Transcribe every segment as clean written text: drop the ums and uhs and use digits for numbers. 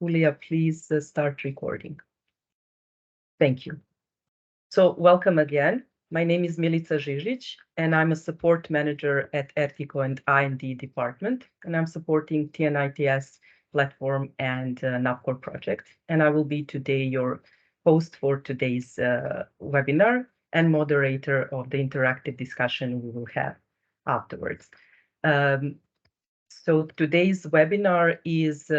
Julia, please start recording. Thank you. So welcome again. My name is Milica Žižić, and I'm a support manager at RTTI and I&D department, and I'm supporting TNITS platform and NAPCOR project. And I will be today your host for today's webinar and moderator of the interactive discussion we will have afterwards. So today's webinar is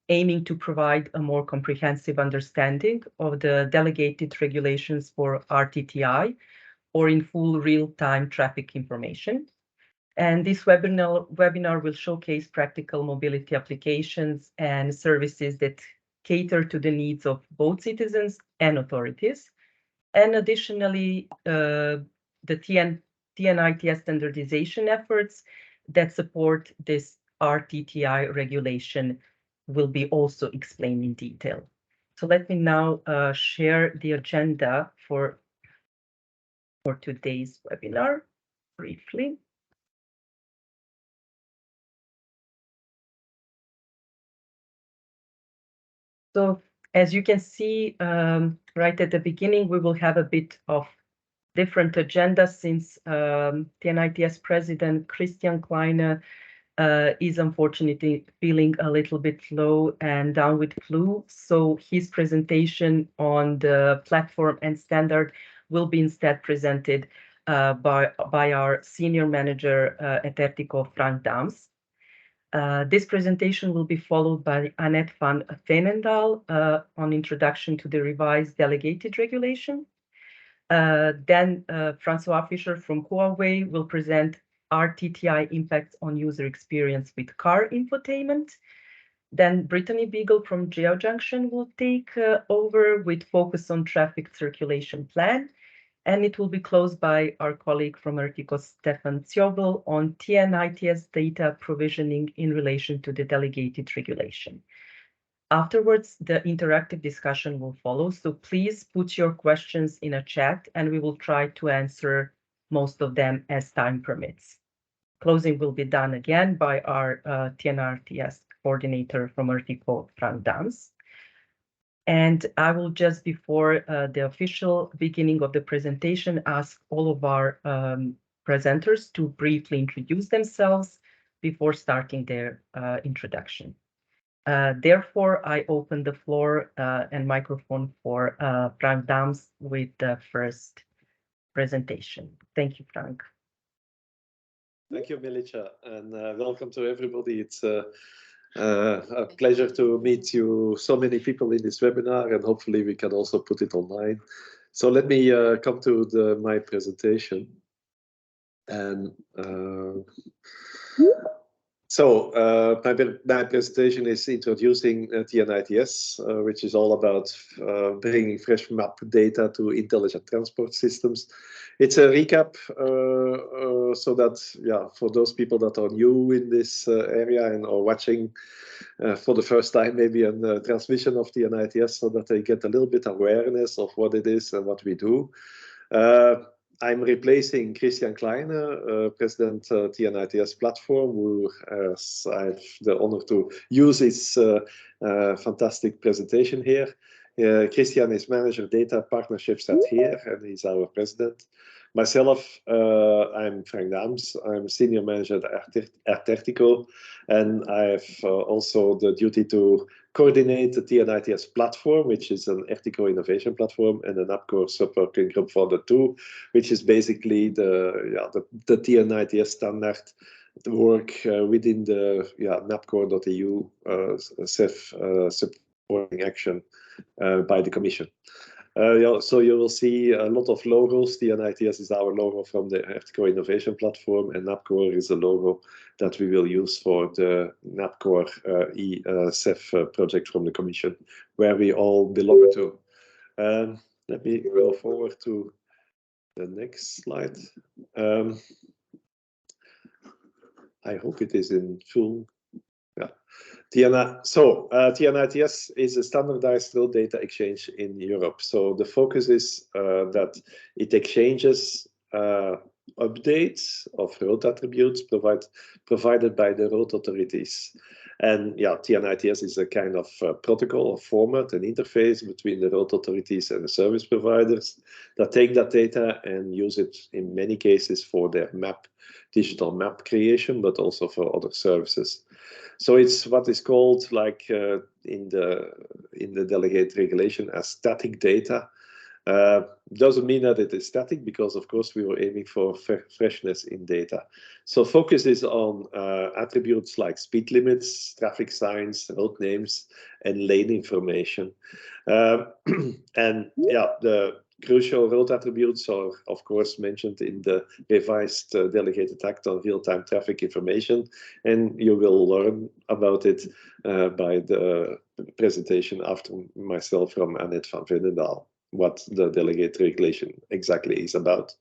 aiming to provide a more comprehensive understanding of the delegated regulations for RTTI, or in full real-time traffic information. And this webinar will showcase practical mobility applications and services that cater to the needs of both citizens and authorities. And additionally, the TNITS standardization efforts that support this RTTI regulation will be also explained in detail. So let me now share the agenda for today's webinar briefly. So as you can see right at the beginning, we will have a bit of different agenda since TNITS President Christian Kleine is unfortunately feeling a little bit low and down with flu. So his presentation on the platform and standard will be instead presented by our senior manager at RTTI, Frank Dams. This presentation will be followed by Annette van Veenendaal on introduction to the revised delegated regulation. Then Francois Fischer from Huawei will present RTTI impacts on user experience with car infotainment. Then Brittany Beagle from GeoJunction will take over with focus on traffic circulation plan. And it will be closed by our colleague from RTTI, Stefan Zjobel, on TNITS data provisioning in relation to the delegated regulation. Afterwards, the interactive discussion will follow, so please put your questions in a chat and we will try to answer most of them as time permits. Closing will be done again by our TNRTS coordinator from RTTI, Frank Dams. And I will just, before the official beginning of the presentation, ask all of our presenters to briefly introduce themselves before starting their introduction. Therefore, I open the floor and microphone for Frank Dams with the first presentation. Thank you, Frank. Thank you, Milica, and welcome to everybody. It's a pleasure to meet you, so many people in this webinar, and hopefully we can also put it online. So let me come to my presentation. And so my presentation is introducing TNITS, which is all about bringing fresh map data to intelligent transport systems. It's a recap so that, yeah, for those people that are new in this area and are watching for the first time, maybe on the transmission of TNITS, so that they get a little bit awareness of what it is and what we do. I'm replacing Christian Kleine, President TNITS platform, who I have the honor to use his fantastic presentation here. Christian is Manager Data Partnerships at HERE, and he's our President. Myself, I'm Frank Dams. I'm Senior Manager at RTTI, and I have also the duty to coordinate the TNITS platform, which is an RTTI innovation platform, and an NAPCOR sub-working group for the two, which is basically the TNITS standard work within the NAPCOR.eu CEF supporting action by the Commission. So you will see a lot of logos. TNITS is our logo from the RTTI Innovation Platform, and NAPCOR is a logo that we will use for the NAPCOR CEF project from the Commission, where we all belong to. Let me go forward to the next slide. I hope it is in full. Yeah. TNITS is a standardized road data exchange in Europe. So the focus is that it exchanges updates of road attributes provided by the road authorities. And yeah, TNITS is a kind of protocol or format, an interface between the road authorities and the service providers that take that data and use it in many cases for their digital map creation, but also for other services. So it's what is called, like in the delegated regulation, as static data. Doesn't mean that it is static, because of course we were aiming for freshness in data. So focus is on attributes like speed limits, traffic signs, road names, and lane information. And yeah, the crucial road attributes are of course mentioned in the revised Delegated Act on real-time traffic information, and you will learn about it by the presentation after myself from Annette van Veenendaal, what the delegated regulation exactly is about.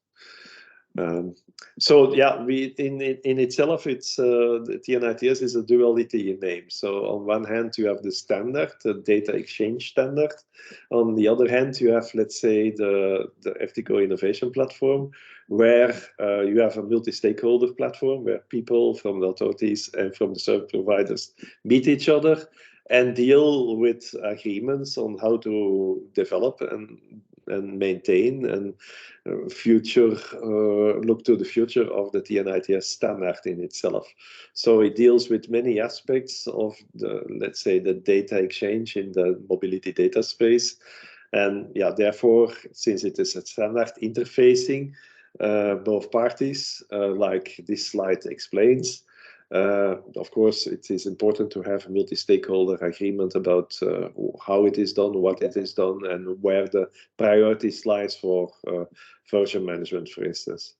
So yeah, in itself, it's the TNITS is a duality in name. So on one hand, you have the standard, the data exchange standard. On the other hand, you have, let's say, the FTCO innovation platform, where you have a multi-stakeholder platform where people from the authorities and from the service providers meet each other and deal with agreements on how to develop and maintain and look to the future of the TNITS standard in itself. So it deals with many aspects of the, let's say, the data exchange in the mobility data space. And yeah, therefore, since it is a standard interfacing both parties, like this slide explains, of course, it is important to have a multi-stakeholder agreement about how it is done, what it is done, and where the priorities lies for version management, for instance.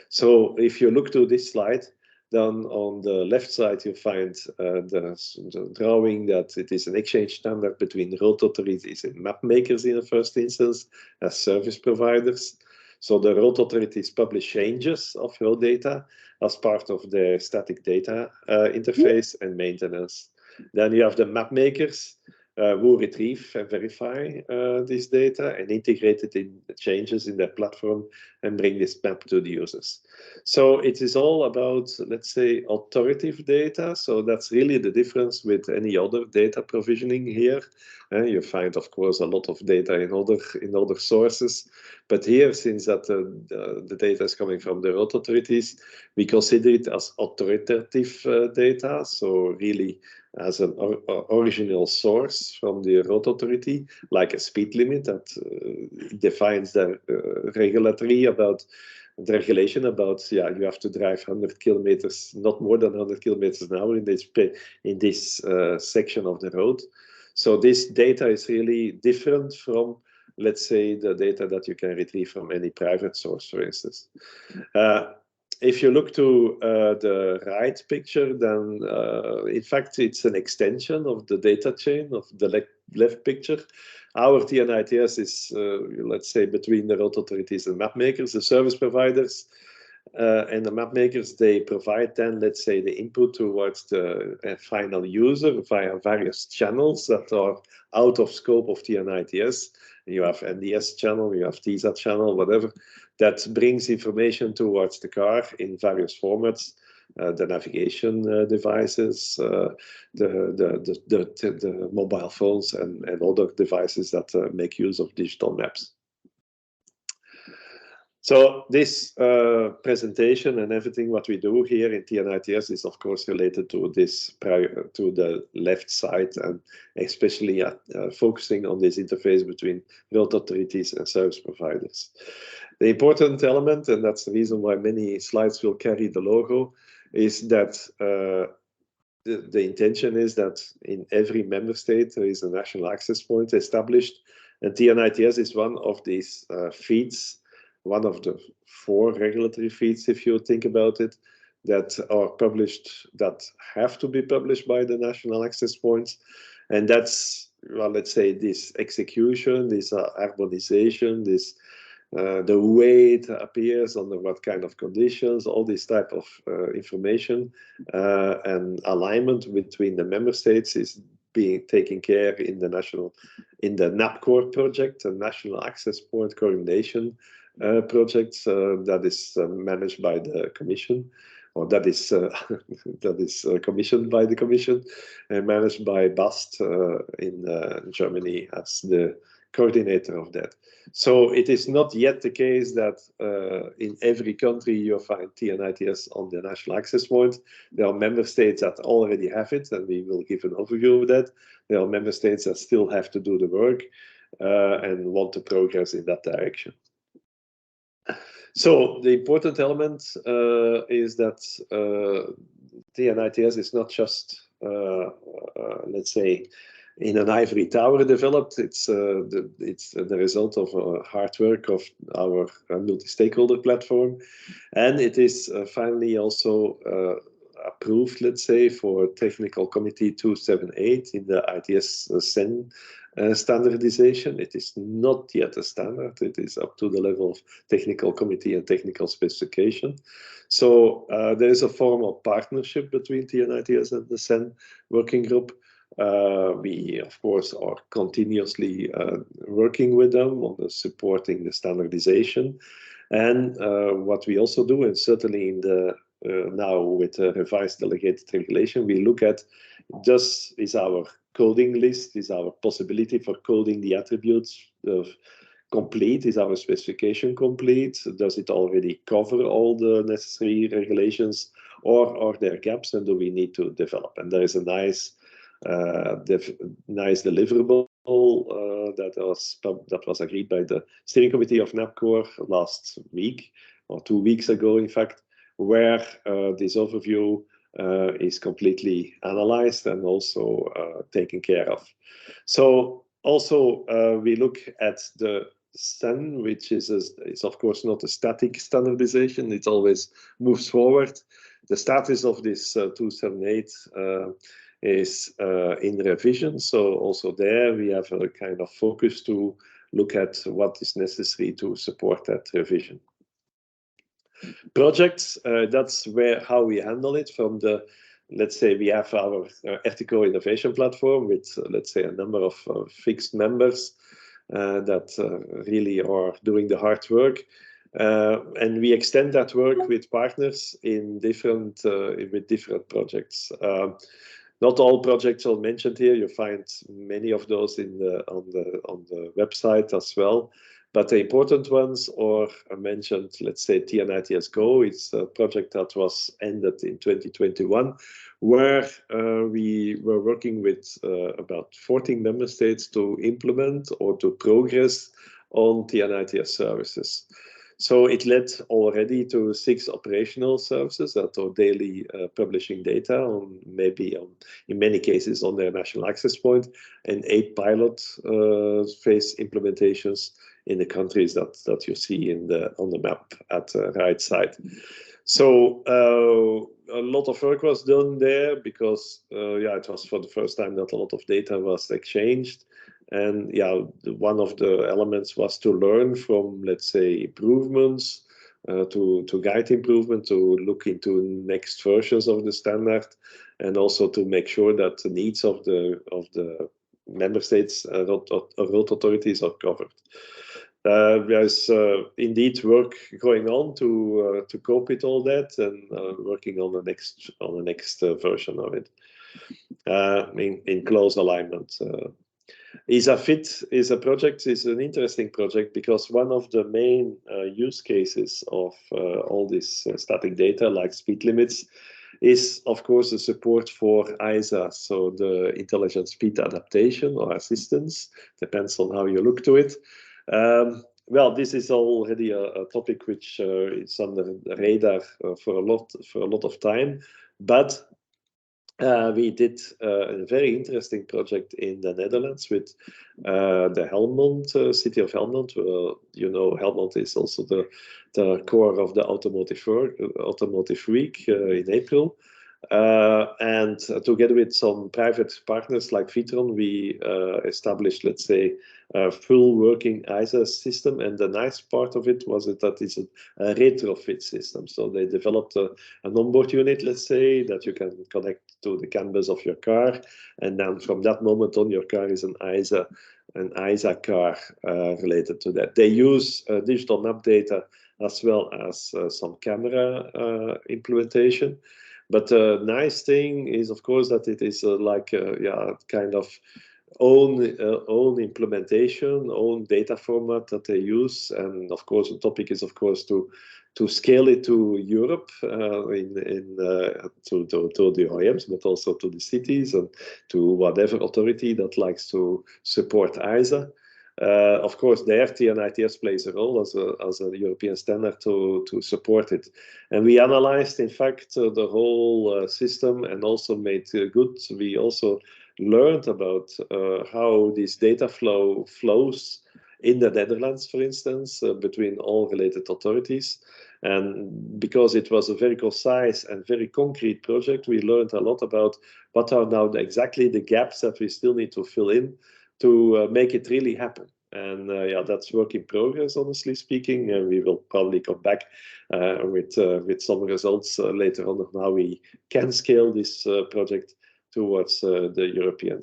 So if you look to this slide, then on the left side you find the drawing that it is an exchange standard between road authorities and map makers in the first instance as service providers. So the road authorities publish changes of road data as part of the static data interface and maintenance. Then you have the map makers who retrieve and verify this data and integrate it in the changes in their platform and bring this map to the users. So it is all about, let's say, authoritative data. So that's really the difference with any other data provisioning here. You find, of course, a lot of data in other sources. But here, since that the data is coming from the road authorities, we consider it as authoritative data. So really as an original source from the road authority, like a speed limit that defines the regulatory about the regulation about, yeah, you have to drive 100 kilometers, not more than 100 kilometers an hour in this section of the road. So this data is really different from, let's say, the data that you can retrieve from any private source, for instance. If you look to the right picture, then in fact it's an extension of the data chain of the left picture. Our TNITS is, let's say, between the road authorities and map makers, the service providers, and the map makers. They provide then, let's say, the input towards the final user via various channels that are out of scope of TNITS. You have NDS channel, you have TISA channel, whatever, that brings information towards the car in various formats, the navigation devices, the mobile phones, and other devices that make use of digital maps. So this presentation and everything what we do here in TNITS is of course related to this to the left side, and especially focusing on this interface between road authorities and service providers. The important element, and that's the reason why many slides will carry the logo, is that the intention is that in every member state there is a national access point established, and TNITS is one of these feeds, one of the 4 regulatory feeds, if you think about it, that are published, that have to be published by the national access points. And that's, well, let's say, this execution, this harmonization, this the way it appears, under what kind of conditions, all this type of information and alignment between the member states is being taken care in the NAPCOR project, a National Access Point Coordination project that is managed by the Commission, or that is that is commissioned by the Commission and managed by BAST in Germany as the coordinator of that. So it is not yet the case that in every country you find TNITS on the national access point. There are member states that already have it, and we will give an overview of that. There are member states that still have to do the work and want to progress in that direction. So the important element is that TNITS is not just, let's say, in an ivory tower developed. It's the result of hard work of our multi-stakeholder platform, and it is finally also approved, let's say, for Technical Committee 278 in the ITS CEN standardization. It is not yet a standard. It is up to the level of Technical Committee and Technical Specification. So there is a formal partnership between TNITS and the CEN working group. We, of course, are continuously working with them on supporting the standardization. And what we also do, and certainly in the now with the revised delegated regulation, we look at just is our coding list, is our possibility for coding the attributes complete, is our specification complete, does it already cover all the necessary regulations, or are there gaps and do we need to develop? And there is a nice deliverable that was agreed by the steering committee of NAPCOR last week, or 2 weeks ago, in fact, where this overview is completely analyzed and also taken care of. So also we look at the CEN, which is of course not a static standardization. It always moves forward. The status of this 278 is in revision. So also there we have a kind of focus to look at what is necessary to support that revision. Projects, that's how we handle it from the, let's say we have our ethical innovation platform with, let's say, a number of fixed members that really are doing the hard work. And we extend that work with partners in different projects. Not all projects are mentioned here. You find many of those on the website as well. But the important ones are mentioned, let's say TNITS Go. It's a project that was ended in 2021, where we were working with about 14 member states to implement or to progress on TNITS services. So it led already to 6 operational services that are daily publishing data on in many cases on their national access point, and 8 pilot phase implementations in the countries that you see on the map at the right side. So a lot of work was done there because it was for the first time that a lot of data was exchanged. And one of the elements was to learn from, let's say, improvements, to guide improvement, to look into next versions of the standard, and also to make sure that the needs of the member states road authorities are covered. There's indeed work going on to cope with all that, and working on the next version of it in close alignment. ISAFIT is an interesting project because one of the main use cases of all this static data, like speed limits, is of course the support for ISA, so the intelligent speed adaptation or assistance, depends on how you look to it. Well, this is already a topic which is on the radar for a lot of time, but we did a very interesting project in the Netherlands with the Helmond, city of Helmond. You know, Helmond is also the core of the Automotive Week in April. And together with some private partners like Vitron, we established, let's say, a full working ISA system. And the nice part of it was that it's a retrofit system. So they developed an onboard unit, let's say, that you can connect to the canvas of your car. And then from that moment on, your car is an ISA car related to that. They use digital map data as well as some camera implementation. But the nice thing is, of course, that it is kind of own implementation, own data format that they use, and of course the topic is, of course, to scale it to Europe, to the OEMs, but also to the cities and to whatever authority that likes to support ISA. Of course, there TNITS plays a role as a European standard to support it. And we analyzed, in fact, the whole system and also made good. We also learned about how this data flows in the Netherlands, for instance, between all related authorities. And because it was a very concise and very concrete project, we learned a lot about what are now exactly the gaps that we still need to fill in to make it really happen. And that's work in progress, honestly speaking. We will probably come back with some results later on of how we can scale this project towards the European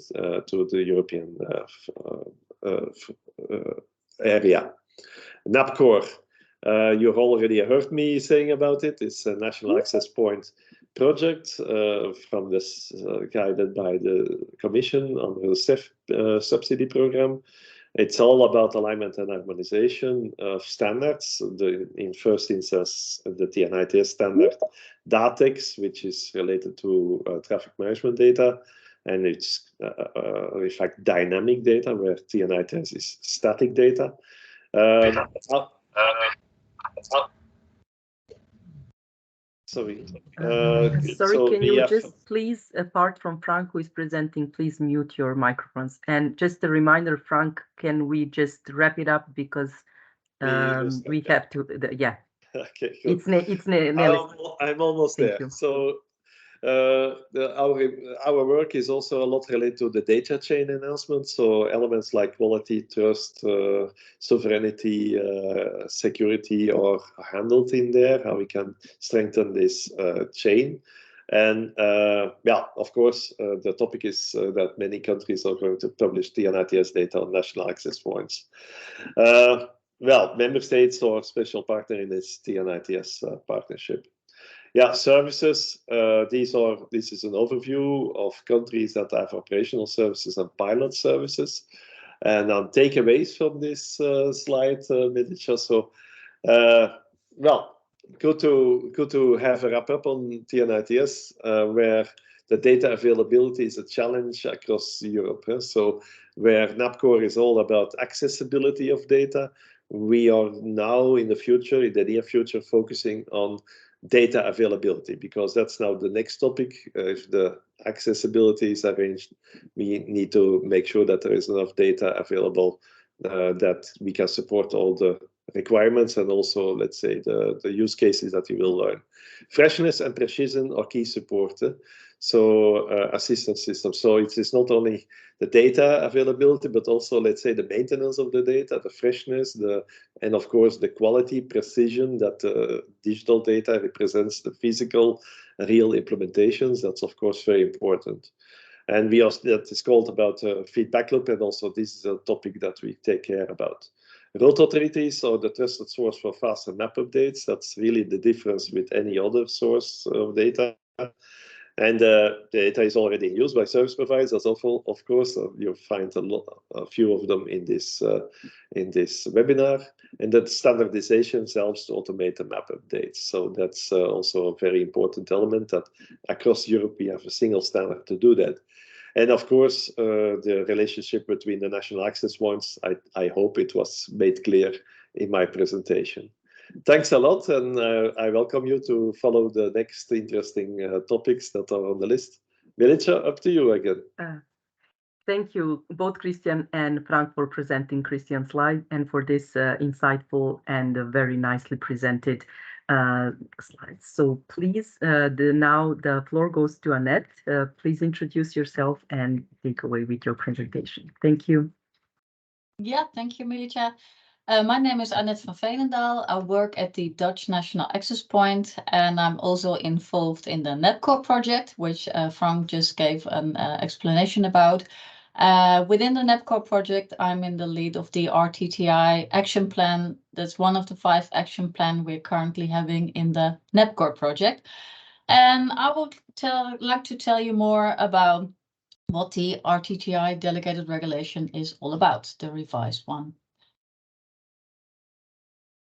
area. NAPCOR, you already heard me saying about it. It's a National Access Point project from this guided by the Commission under the CEF subsidy program. It's all about alignment and harmonization of standards. In first instance, the TNITS standard DATEX, which is related to traffic management data, and it's in fact dynamic data, where TNITS is static data. Sorry. Can you just please, apart from Frank who is presenting, please mute your microphones. And just a reminder, Frank, can we just wrap it up because we have to, Okay, good. I'm almost there. So our work is also a lot related to the data chain enhancement. So elements like quality, trust, sovereignty, security are handled in there, how we can strengthen this chain. And of course, the topic is that many countries are going to publish TNITS data on national access points. Member states or special partner in this TNITS partnership. Services. This is an overview of countries that have operational services and pilot services. And on takeaways from this slide, Milica. So, good to have a wrap up on TNITS, where the data availability is a challenge across Europe. So, where NAPCOR is all about accessibility of data, we are now in the near future, focusing on data availability, because that's now the next topic. If the accessibility is arranged, we need to make sure that there is enough data available that we can support all the requirements and also, let's say, the use cases that you will learn. Freshness and precision are key support. So assistance systems. So it is not only the data availability, but also, let's say, the maintenance of the data, the freshness, and of course the quality, precision that digital data represents the physical, real implementations. That's of course very important. And that is called about feedback loop, and also this is a topic that we take care about. Road authorities are the trusted source for faster map updates. That's really the difference with any other source of data. And the data is already used by service providers, as of course. You'll find a few of them in this webinar. And that standardization helps to automate the map updates. So that's also a very important element, that across Europe we have a single standard to do that. And of course, the relationship between the national access points, I hope it was made clear in my presentation. Thanks a lot, and I welcome you to follow the next interesting topics that are on the list. Milica, up to you again. Thank you, both Christian and Frank, for presenting Christian's slide and for this insightful and very nicely presented slides. So please, now the floor goes to Annette. Please introduce yourself and take away with your presentation. Thank you. Yeah, thank you, Milica. My name is Annette van Veenendaal. I work at the Dutch National Access Point, and I'm also involved in the NAPCOR project, which Frank just gave an explanation about. Within the NEPCO project, I'm in the lead of the RTTI action plan. That's one of the 5 action plan we're currently having in the NEPCO project. And I would like to tell you more about what the RTTI Delegated Regulation is all about, the revised one.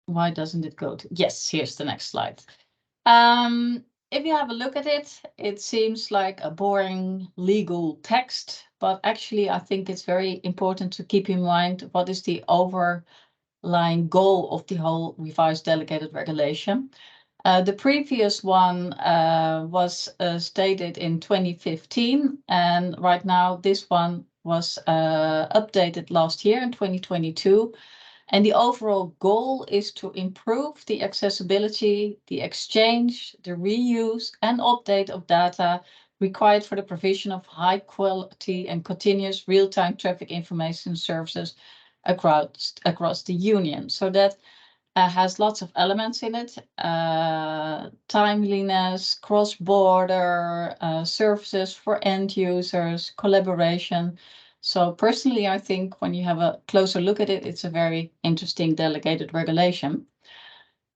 Why doesn't it go to? Yes, here's the next slide. If you have a look at it, it seems like a boring legal text, but actually I think it's very important to keep in mind what is the overlying goal of the whole revised delegated regulation. The previous one was stated in 2015, and right now this one was updated last year in 2022. And the overall goal is to improve the accessibility, the exchange, the reuse and update of data required for the provision of high quality and continuous real-time traffic information services across the Union. So that has lots of elements in it, timeliness, cross-border services for end users, collaboration. So personally, I think when you have a closer look at it, it's a very interesting delegated regulation.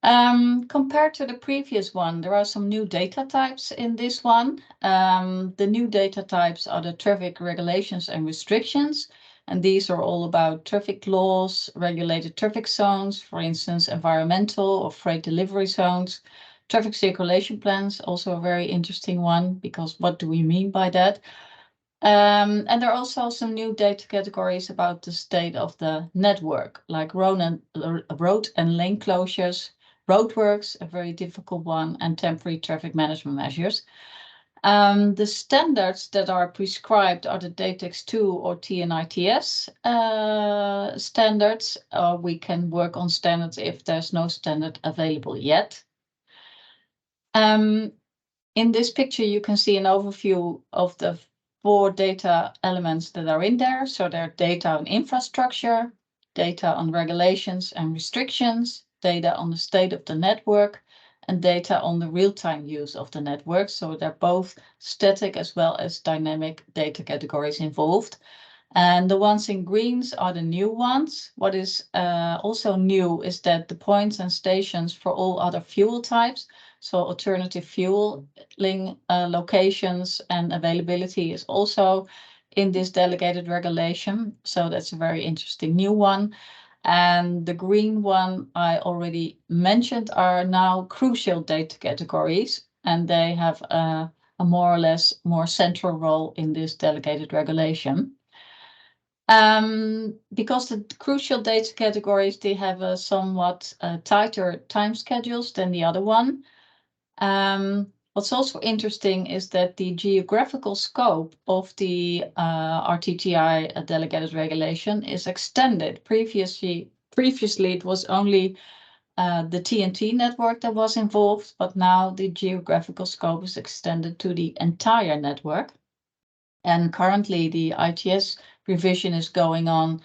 Compared to the previous one, there are some new data types in this one. The new data types are the traffic regulations and restrictions. And these are all about traffic laws, regulated traffic zones, for instance, environmental or freight delivery zones, traffic circulation plans, also a very interesting one, because what do we mean by that? And there are also some new data categories about the state of the network, like road and lane closures, roadworks, a very difficult one, and temporary traffic management measures. The standards that are prescribed are the DATEX2 or TNITS standards. We can work on standards if there's no standard available yet. In this picture, you can see an overview of the 4 data elements that are in there. So there are data on infrastructure, data on regulations and restrictions, data on the state of the network, and data on the real-time use of the network. So they're both static as well as dynamic data categories involved. And the ones in greens are the new ones. What is also new is that the points and stations for all other fuel types, so alternative fueling locations and availability is also in this delegated regulation. So that's a very interesting new one. And the green one I already mentioned are now crucial data categories, and they have a more or less more central role in this delegated regulation. Because the crucial data categories, they have a somewhat tighter time schedules than the other one. What's also interesting is that the geographical scope of the RTTI delegated regulation is extended. Previously it was only the TNT network that was involved, but now the geographical scope is extended to the entire network. And currently the ITS revision is going on,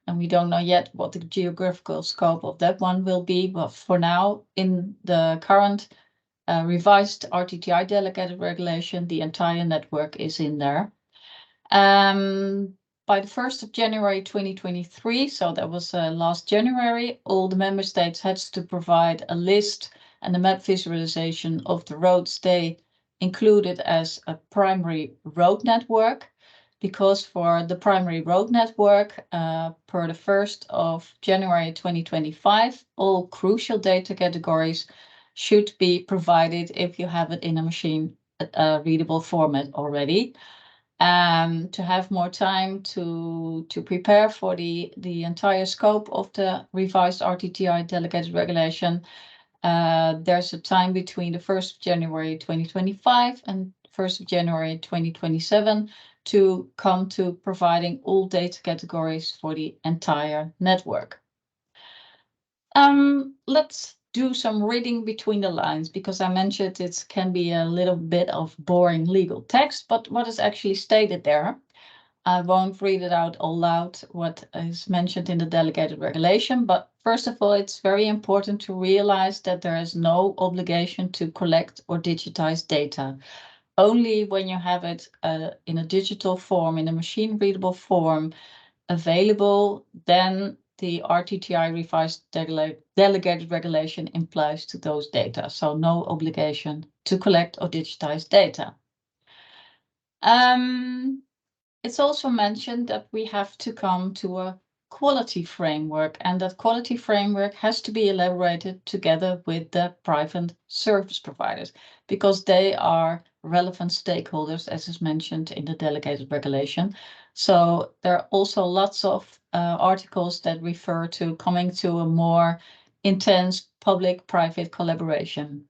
and we don't know yet what the geographical scope of that one will be. But for now, in the current revised RTTI delegated regulation, the entire network is in there. By the 1st of January 2023, so that was last January, all the member states had to provide a list and a map visualization of the roads they included as a primary road network, because for the primary road network, per the 1st of January 2025, all crucial data categories should be provided if you have it in a machine readable format already. To have more time to prepare for the entire scope of the revised RTTI delegated regulation, there's a time between the 1st of January 2025 and 1st of January 2027 to come to providing all data categories for the entire network. Let's do some reading between the lines, because I mentioned it can be a little bit of boring legal text, but what is actually stated there? I won't read it out all loud, what is mentioned in the delegated regulation, but first of all, it's very important to realize that there is no obligation to collect or digitize data. only when you have it in a digital form, in a machine-readable form, available, then the RTTI revised delegated regulation applies to those data. So no obligation to collect or digitize data. It's also mentioned that we have to come to a quality framework, and that quality framework has to be elaborated together with the private service providers, because they are relevant stakeholders, as is mentioned in the delegated regulation. So there are also lots of articles that refer to coming to a more intense public-private collaboration.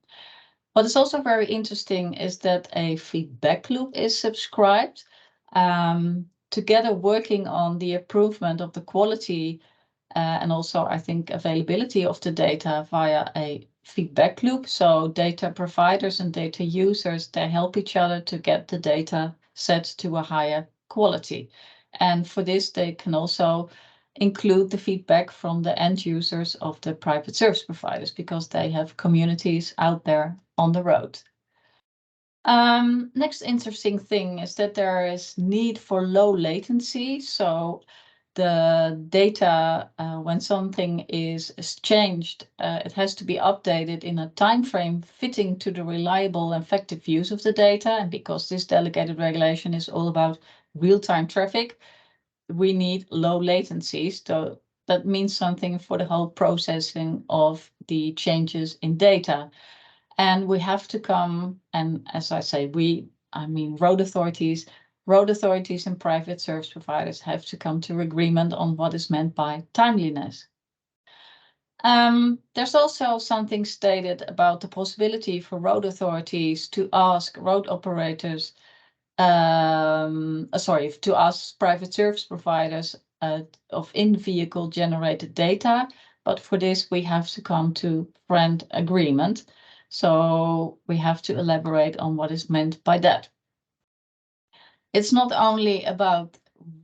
What is also very interesting is that a feedback loop is subscribed, together working on the improvement of the quality and also, I think, availability of the data via a feedback loop. So data providers and data users, they help each other to get the data set to a higher quality. And for this, they can also include the feedback from the end users of the private service providers, because they have communities out there on the road. Next interesting thing is that there is need for low latency. So the data, when something is changed, it has to be updated in a time frame fitting to the reliable and effective use of the data. And because this delegated regulation is all about real-time traffic, we need low latencies. So that means something for the whole processing of the changes in data. And we have to come, and as I say, I mean road authorities and private service providers have to come to agreement on what is meant by timeliness. There's also something stated about the possibility for road authorities to ask road operators, to ask private service providers of in-vehicle generated data. But for this, we have to come to friend agreement. So we have to elaborate on what is meant by that. It's not only about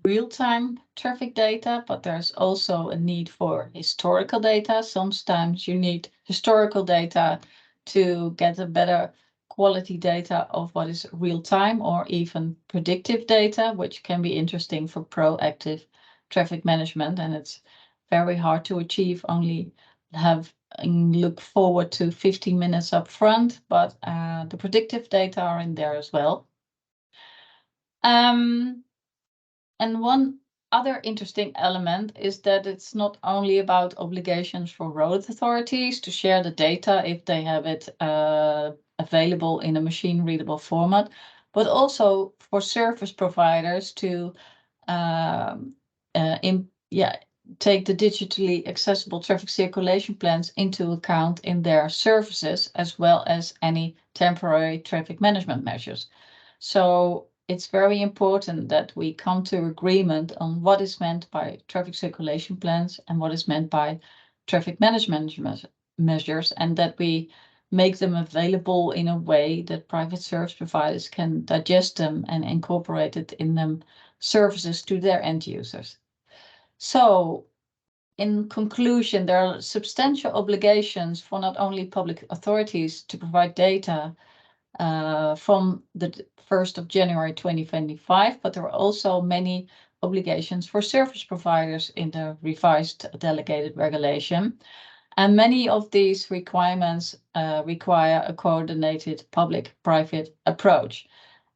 real-time traffic data, but there's also a need for historical data. Sometimes you need historical data to get a better quality data of what is real-time, or even predictive data, which can be interesting for proactive traffic management. And it's very hard to achieve only look forward to 15 minutes up front, but the predictive data are in there as well. And one other interesting element is that it's not only about obligations for road authorities to share the data if they have it available in a machine-readable format, but also for service providers to take the digitally accessible traffic circulation plans into account in their services, as well as any temporary traffic management measures. So it's very important that we come to agreement on what is meant by traffic circulation plans and what is meant by traffic management measures, and that we make them available in a way that private service providers can digest them and incorporate it in them services to their end users. So in conclusion, there are substantial obligations for not only public authorities to provide data from the 1st of January 2025, but there are also many obligations for service providers in the revised delegated regulation. And many of these requirements require a coordinated public-private approach.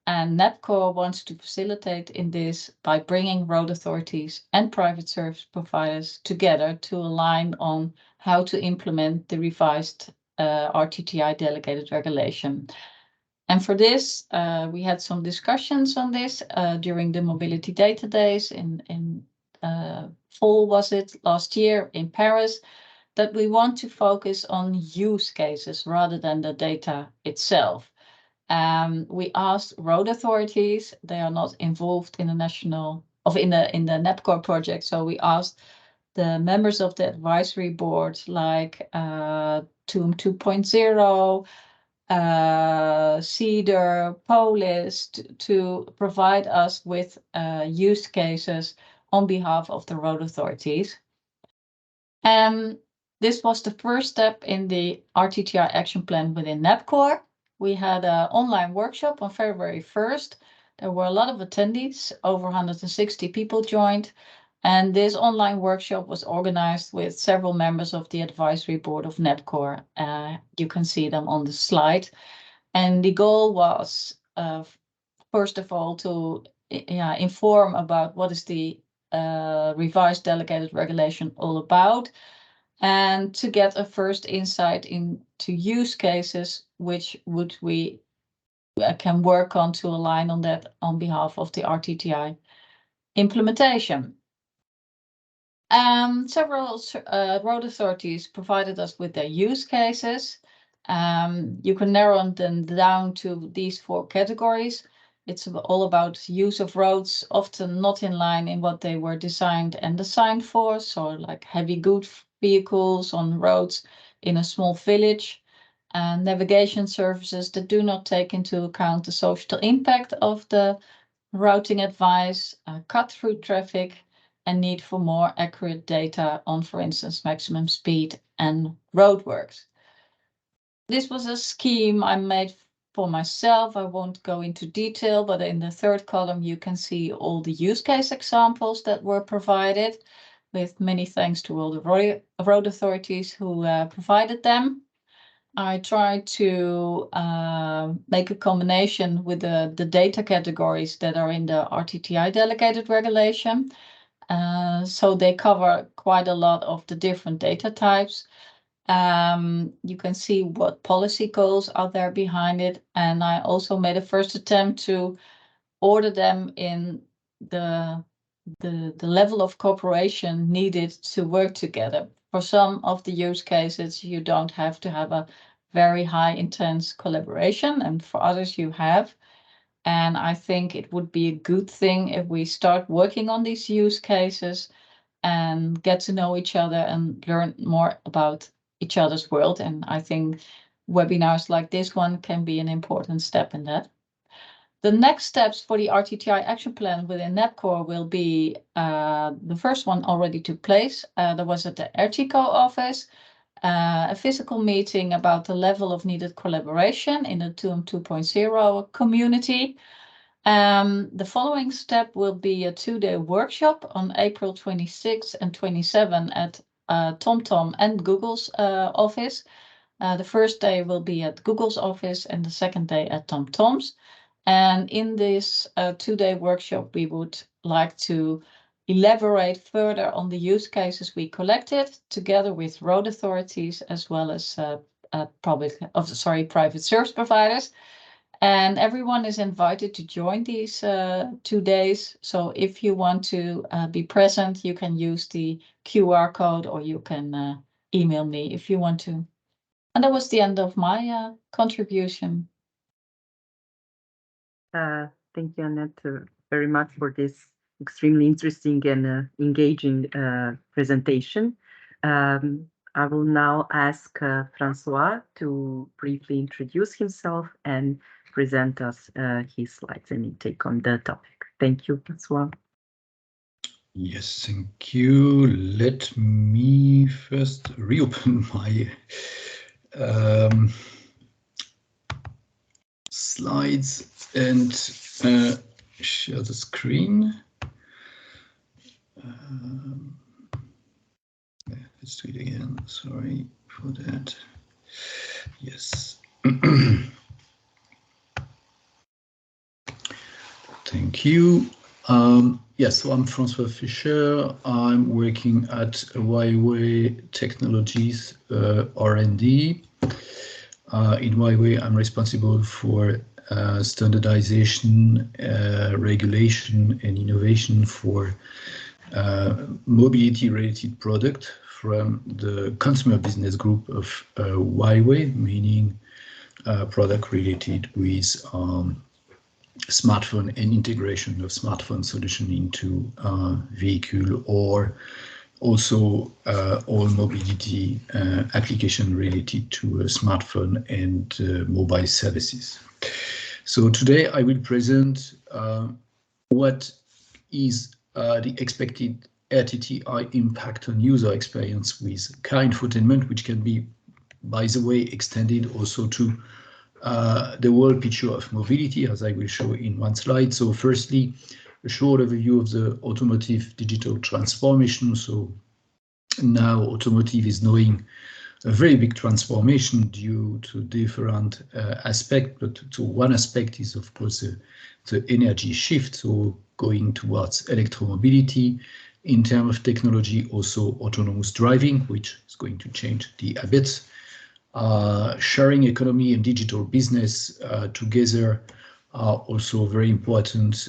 And NEPCO wants to facilitate in this by bringing road authorities and private service providers together to align on how to implement the revised RTTI delegated regulation. And for this, we had some discussions on this during the Mobility Data Days in fall, was it, last year in Paris, that we want to focus on use cases rather than the data itself. We asked road authorities, they are not involved in the in the NEPCO project, so we asked the members of the advisory board, like TOOM 2.0, CEDAR, Polis, to provide us with use cases on behalf of the road authorities. This was the first step in the RTTI action plan within NEPCO, we had an online workshop on February 1st. There were a lot of attendees, over 160 people joined. And this online workshop was organized with several members of the advisory board of NEPCOR. You can see them on the slide. And the goal was, first of all, to inform about what is the revised delegated regulation all about, and to get a first insight into use cases which we can work on to align on that on behalf of the RTTI implementation. Several road authorities provided us with their use cases. You can narrow them down to these 4 categories. It's all about use of roads, often not in line in what they were designed and assigned for. So like heavy goods vehicles on roads in a small village, and navigation services that do not take into account the social impact of the routing advice, cut-through traffic, and need for more accurate data on, for instance, maximum speed and roadworks. This was a scheme I made for myself. I won't go into detail, but in the 3rd column, you can see all the use case examples that were provided, with many thanks to all the road authorities who provided them. I tried to make a combination with the data categories that are in the RTTI Delegated Regulation. So they cover quite a lot of the different data types. You can see what policy goals are there behind it. And I also made a first attempt to order them in the level of cooperation needed to work together. For some of the use cases, you don't have to have a very high intense collaboration, and for others you have. And I think it would be a good thing if we start working on these use cases and get to know each other and learn more about each other's world. And I think webinars like this one can be an important step in that. The next steps for the RTTI action plan within NEPCOR will be, the first one already took place. There was at the RTCO office, a physical meeting about the level of needed collaboration in the TUM 2.0 community. The following step will be a 2-day workshop on April 26 and 27 at TomTom and Google's office. The first day will be at Google's office and the second day at TomTom's. And in this 2-day workshop, we would like to elaborate further on the use cases we collected together with road authorities as well as private service providers. And everyone is invited to join these 2 days. So if you want to be present, you can use the QR code or you can email me if you want to. And that was the end of my contribution. Thank you, Annette, very much for this extremely interesting and engaging presentation. I will now ask Francois to briefly introduce himself and present us his slides and take on the topic. Thank you, Francois. Yes, thank you. Let me first reopen my slides and share the screen. Let's do it again. Sorry for that. Yes. Thank you. Yes, so I'm Francois Fischer. I'm working at Huawei Technologies R&D. In Huawei, I'm responsible for standardization, regulation, and innovation for mobility-related product from the consumer business group of Huawei, meaning product related with smartphone and integration of smartphone solution into vehicle, or also all mobility application related to a smartphone and mobile services. So today I will present what is the expected RTTI impact on user experience with car infotainment, which can be, by the way, extended also to the whole picture of mobility, as I will show in one slide. So firstly, a short overview of the automotive digital transformation. So now automotive is knowing a very big transformation due to different aspects, but to one aspect is of course the energy shift, so going towards electromobility. In terms of technology, also autonomous driving, which is going to change the habits. Sharing economy and digital business together are also very important,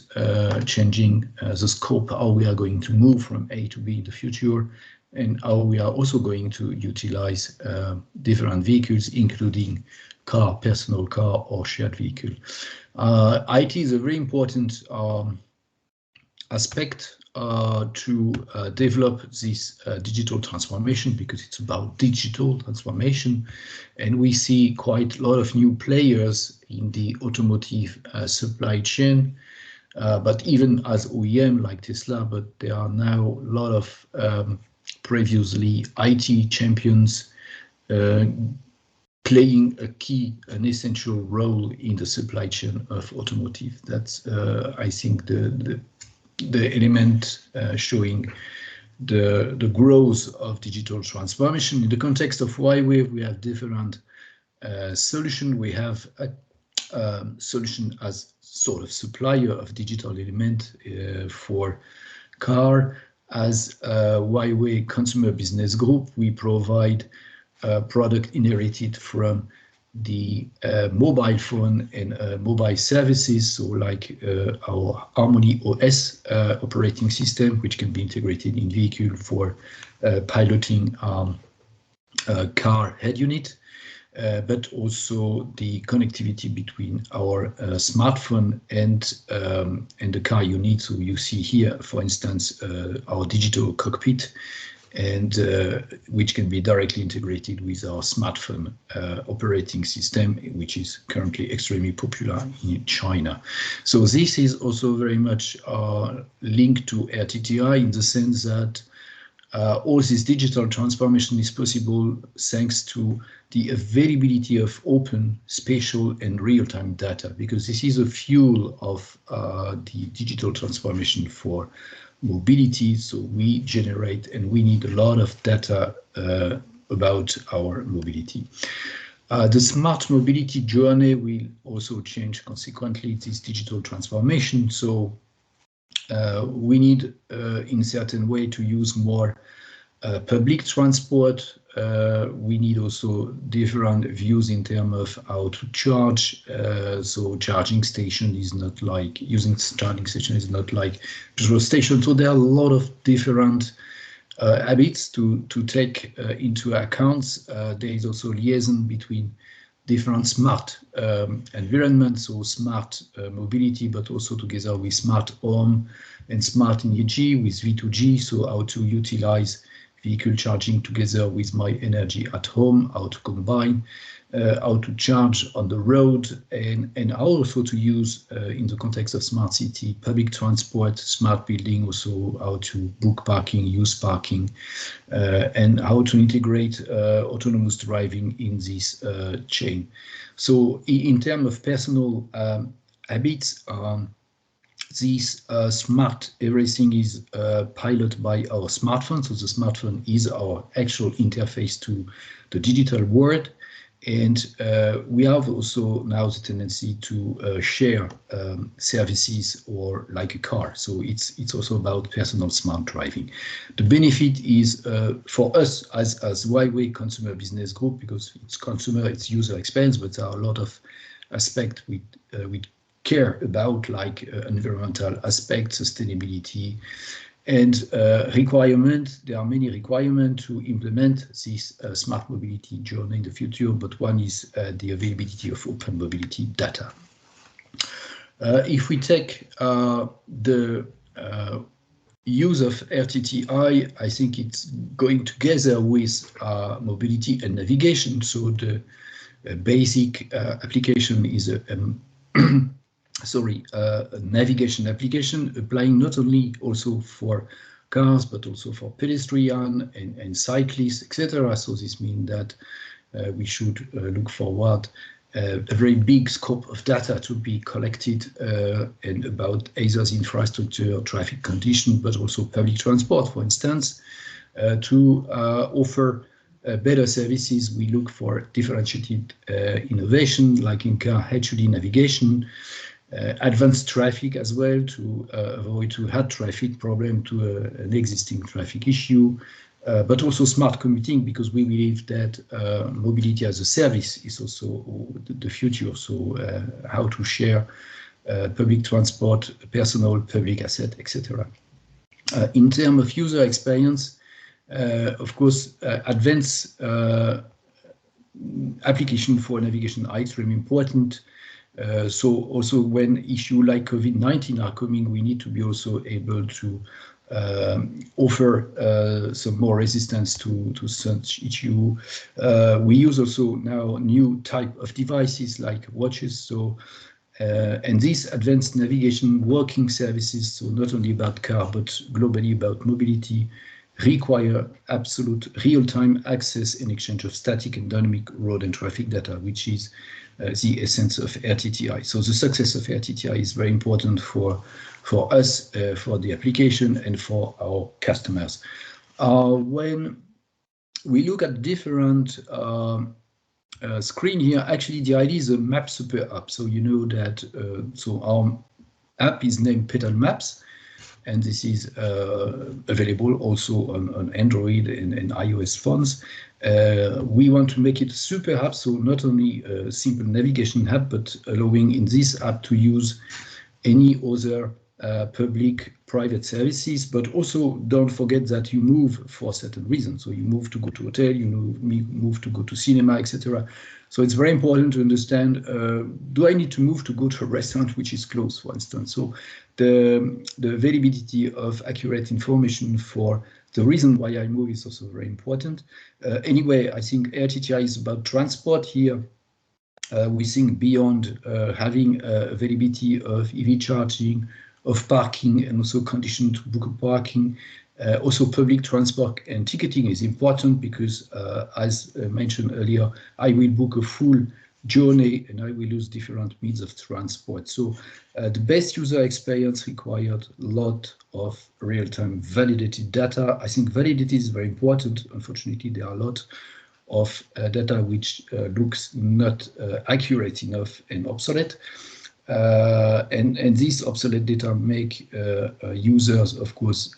changing the scope, how we are going to move from A to B in the future, and how we are also going to utilize different vehicles, including car, personal car, or shared vehicle. IT is a very important aspect to develop this digital transformation, because it's about digital transformation, and we see quite a lot of new players in the automotive supply chain, but even as OEM like Tesla, but there are now a lot of previously IT champions playing an essential role in the supply chain of automotive. That's I think the element showing the growth of digital transformation. In the context of Huawei, we have different solution. We have a solution as sort of supplier of digital element for car. As Huawei Consumer Business Group, we provide product inherited from the mobile phone and mobile services, so like our Harmony OS operating system, which can be integrated in vehicle for piloting car head unit, but also the connectivity between our smartphone and the car unit. So you see here, for instance, our digital cockpit, and which can be directly integrated with our smartphone operating system, which is currently extremely popular in China. So this is also very much linked to RTTI, in the sense that all this digital transformation is possible thanks to the availability of open, spatial, and real-time data, because this is a fuel of the digital transformation for mobility. So we generate and we need a lot of data about our mobility. The smart mobility journey will also change consequently this digital transformation. So we need in certain way to use more public transport. We need also different views in terms of how to charge. So charging station is not like using charging station is not like petrol station. So there are a lot of different habits to take into account. There is also liaison between different smart environments, so smart mobility, but also together with smart home and smart energy with V2G. So how to utilize vehicle charging together with my energy at home, how to combine, how to charge on the road, and how also to use, in the context of smart city, public transport, smart building, also how to book parking, use parking, and how to integrate autonomous driving in this chain. So in terms of personal habits, this smart everything is piloted by our smartphone. So the smartphone is our actual interface to the digital world. And we have also now the tendency to share services or like a car. So it's also about personal smart driving. The benefit is for us as Huawei Consumer Business Group, because it's consumer, it's user experience, but there are a lot of aspects we care about, like environmental aspects, sustainability, and requirement. There are many requirements to implement this smart mobility journey in the future, but one is the availability of open mobility data. If we take the use of RTTI, I think it's going together with mobility and navigation. So the basic application is a navigation application, applying not only also for cars, but also for pedestrian and cyclists, etc. So this means that we should look forward a very big scope of data to be collected and about either the infrastructure, traffic condition, but also public transport, for instance, to offer better services. We look for differentiated innovation, like in car HUD navigation, advanced traffic as well, to avoid to add traffic problem to an existing traffic issue, but also smart commuting, because we believe that mobility as a service is also the future. So how to share public transport, personal, public asset, etc. In terms of user experience, of course, advanced application for navigation are extremely important. So also when issues like COVID-19 are coming, we need to be also able to offer some more resistance to such issue. We use also now new type of devices like watches. So and these advanced navigation working services, so not only about car but globally about mobility, require absolute real-time access and exchange of static and dynamic road and traffic data, which is the essence of RTTI. So the success of RTTI is very important for us, for the application, and for our customers. When we look at different screen here, actually the idea is a map super app. So you know that so our app is named Pedal Maps, and this is available also on Android and iOS phones. We want to make it a super app, so not only a simple navigation app, but allowing in this app to use any other public-private services, but also don't forget that you move for certain reasons. So you move to go to hotel, you move to go to cinema, etc. So it's very important to understand, do I need to move to go to a restaurant which is closed, for instance? So the availability of accurate information for the reason why I move is also very important. Anyway, I think RTTI is about transport here. We think beyond having availability of EV charging, of parking, and also condition to book a parking. Also public transport and ticketing is important because, as mentioned earlier, I will book a full journey and I will use different means of transport. So the best user experience required a lot of real-time validated data. I think validity is very important. Unfortunately, there are a lot of data which looks not accurate enough and obsolete. And these obsolete data make users, of course,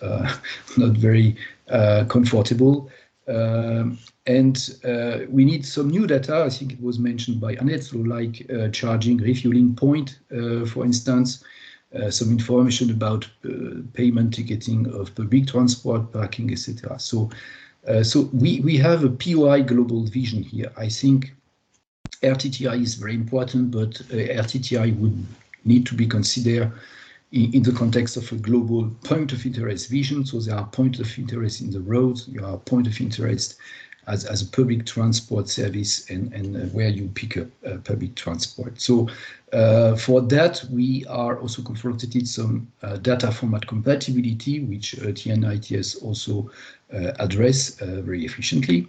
not very comfortable. And we need some new data. I think it was mentioned by Annette, so like charging, refueling point, for instance, some information about payment ticketing of public transport, parking, etc. So we have a POI global vision here. I think RTTI is very important, but RTTI would need to be considered in the context of a global point of interest vision. So there are points of interest in the roads, there are point of interest as a public transport service and where you pick up public transport. So for that, we are also confronted with some data format compatibility, which TNITS also address very efficiently.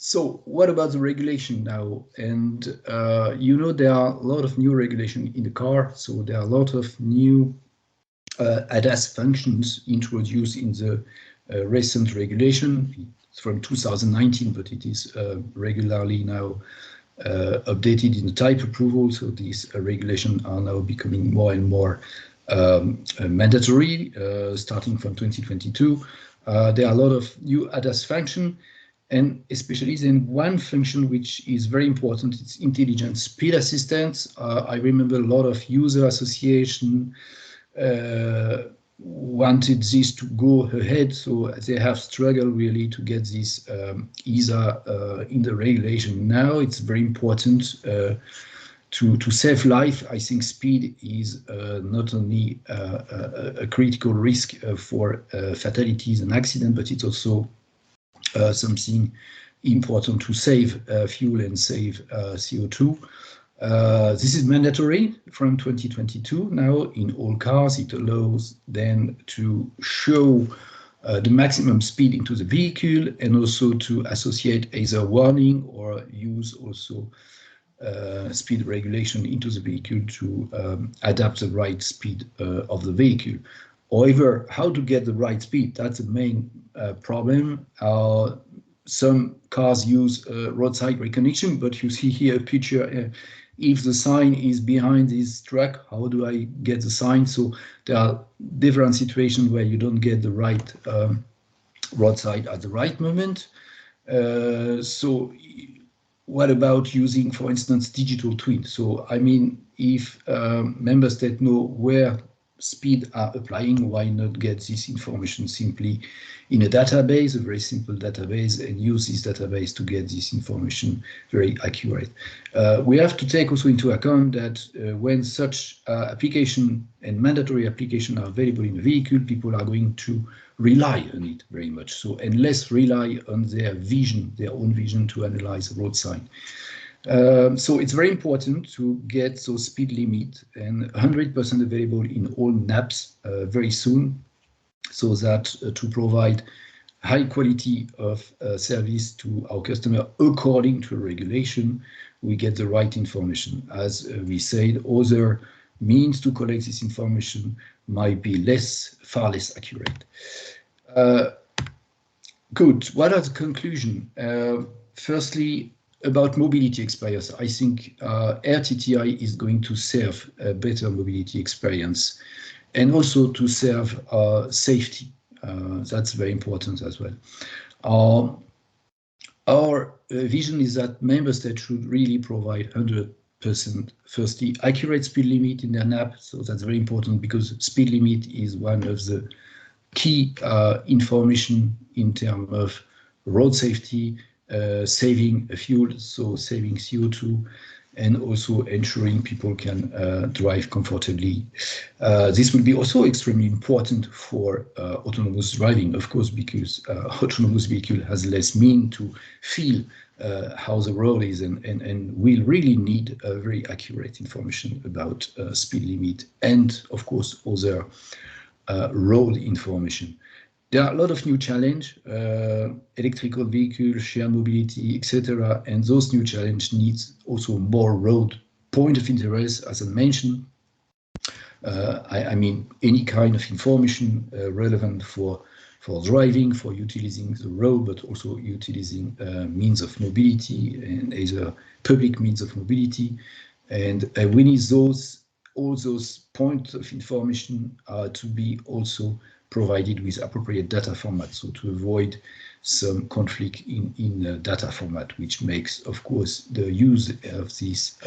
So what about the regulation now? And you know, there are a lot of new regulation in the car. So there are a lot of new ADAS functions introduced in the recent regulation. It's from 2019, but it is regularly now updated in the type approval. So these regulations are now becoming more and more mandatory, starting from 2022. There are a lot of new ADAS functions. And especially then one function which is very important, it's intelligent speed assistance. I remember a lot of user association wanted this to go ahead, so they have struggled really to get this either in the regulation. Now it's very important to save life. I think speed is not only a critical risk for fatalities and accidents, but it's also something important to save fuel and save CO2. This is mandatory from 2022 now in all cars. It allows then to show the maximum speed into the vehicle, and also to associate either warning or use also speed regulation into the vehicle to adapt the right speed of the vehicle. However, how to get the right speed, that's the main problem. Some cars use roadside recognition, but you see here a picture. If the sign is behind this truck, how do I get the sign? So there are different situations where you don't get the right roadside at the right moment. So what about using, for instance, digital twin? So I mean, if member states know where speed are applying, why not get this information simply in a database, a very simple database, and use this database to get this information very accurate. We have to take also into account that when such application and mandatory application are available in a vehicle, people are going to rely on it very much. So, and less rely on their vision, their own vision to analyze the road sign. So it's very important to get those speed limit and 100% available in all NAPs very soon, so that to provide high quality of service to our customer according to regulation, we get the right information. As we said, other means to collect this information might be far less accurate. Good. What are the conclusions? Firstly, about mobility experience, I think RTTI is going to serve a better mobility experience and also to serve safety. That's very important as well. Our vision is that member states should really provide 100% firstly accurate speed limit in their NAP. So that's very important because speed limit is one of the key information in terms of road safety, saving fuel, so saving CO2, and also ensuring people can drive comfortably. This will be also extremely important for autonomous driving, of course, because autonomous vehicle has less mean to feel how the road is and will really need very accurate information about speed limit and, of course, other road information. There are a lot of new challenges, electrical vehicles, shared mobility, etc. And those new challenges needs also more road point of interest, as I mentioned. I mean, any kind of information relevant for driving, for utilizing the road, but also utilizing means of mobility and either public means of mobility. And we need all those points of information to be also provided with appropriate data format, so to avoid some conflict in data format, which makes, of course, the use of this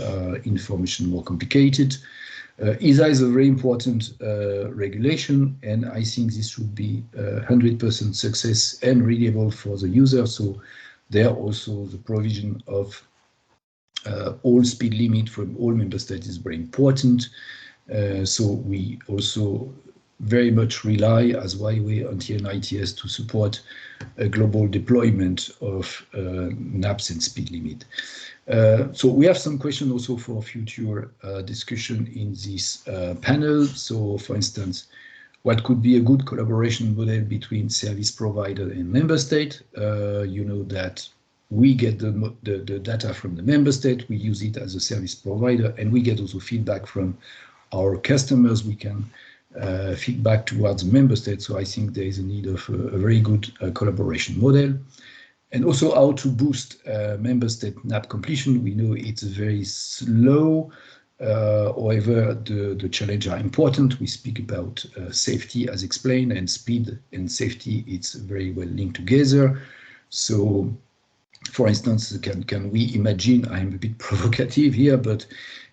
information more complicated. ISA is a very important regulation, and I think this should be 100% success and readable for the user. So there also the provision of all speed limit from all member states is very important. So we also very much rely as Huawei on TNITS to support a global deployment of NAPs and speed limit. So we have some questions also for future discussion in this panel. So for instance, what could be a good collaboration model between service provider and member state? You know that we get the data from the member state, we use it as a service provider, and we get also feedback from our customers. We can feedback towards the member state. So I think there is a need of a very good collaboration model. And also how to boost member state NAP completion. We know it's very slow. However, the challenges are important. We speak about safety as explained, and speed and safety, it's very well linked together. So for instance, can we imagine, I'm a bit provocative here, but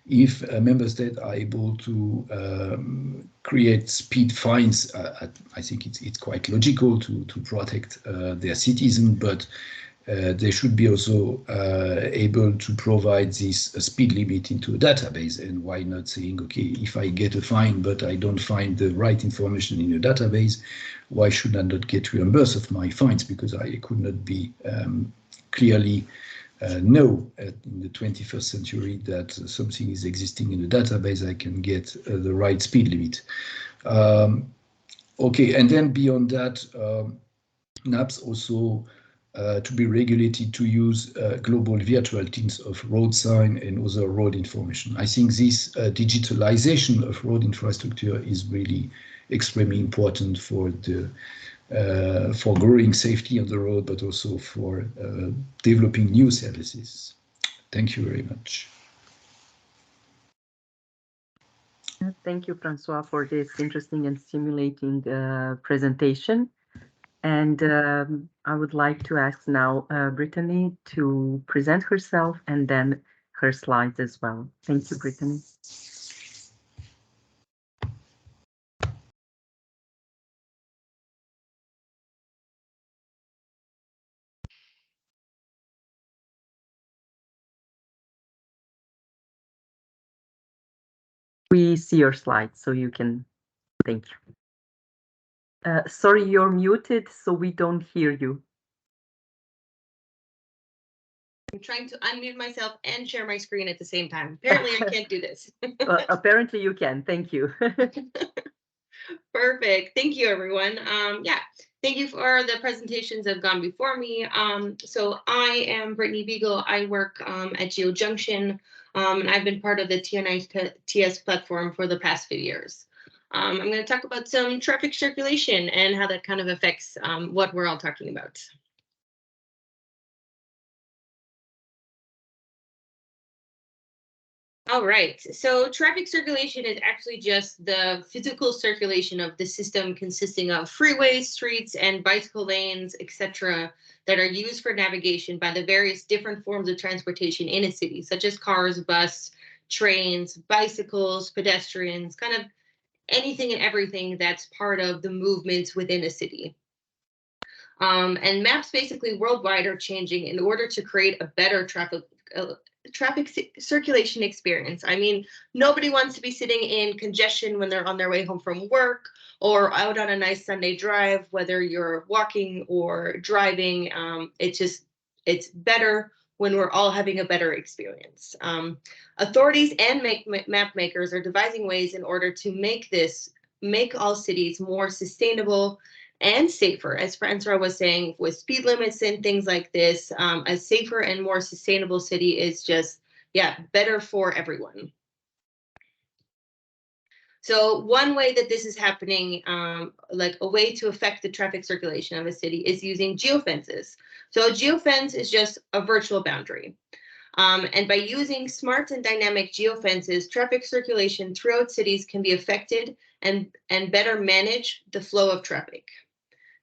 if member states are able to create speed fines, I think it's quite logical to protect their citizens, but they should be also able to provide this speed limit into a database. And why not saying, okay, if I get a fine, but I don't find the right information in a database, why should I not get reimbursed of my fines? Because I could not be clearly know in the 21st century that something is existing in a database, I can get the right speed limit. Okay, and then beyond that, NAPs also to be regulated to use global virtual teams of road sign and other road information. I think this digitalization of road infrastructure is really extremely important for the for growing safety on the road, but also for developing new services. Thank you very much. Thank you, Francois, for this interesting and stimulating presentation. And I would like to ask now Brittany to present herself and then her slides as well. Thank you, Brittany. We see your slides, so you can. Thank you. Sorry, you're muted, so we don't hear you. I'm trying to unmute myself and share my screen at the same time. Apparently, I can't do this. Apparently, you can. Thank you. Perfect. Thank you, everyone. Yeah, thank you for the presentations that have gone before me. So I am Brittany Beagle. I work at GeoJunction, and I've been part of the TNITS platform for the past few years. I'm going to talk about some traffic circulation and how that kind of affects what we're all talking about. All right, so traffic circulation is actually just the physical circulation of the system consisting of freeways, streets, and bicycle lanes, etc., that are used for navigation by the various different forms of transportation in a city, such as cars, bus, trains, bicycles, pedestrians, kind of anything and everything that's part of the movements within a city. And maps basically worldwide are changing in order to create a better traffic circulation experience. I mean, nobody wants to be sitting in congestion when they're on their way home from work or out on a nice Sunday drive, whether you're walking or driving. It's better when we're all having a better experience. Authorities and map makers are devising ways in order to make all cities more sustainable and safer, as Francois was saying, with speed limits and things like this. A safer and more sustainable city is just, yeah, better for everyone. So one way that this is happening, like a way to affect the traffic circulation of a city, is using geofences. So a geofence is just a virtual boundary. And by using smart and dynamic geofences, traffic circulation throughout cities can be affected and better manage the flow of traffic.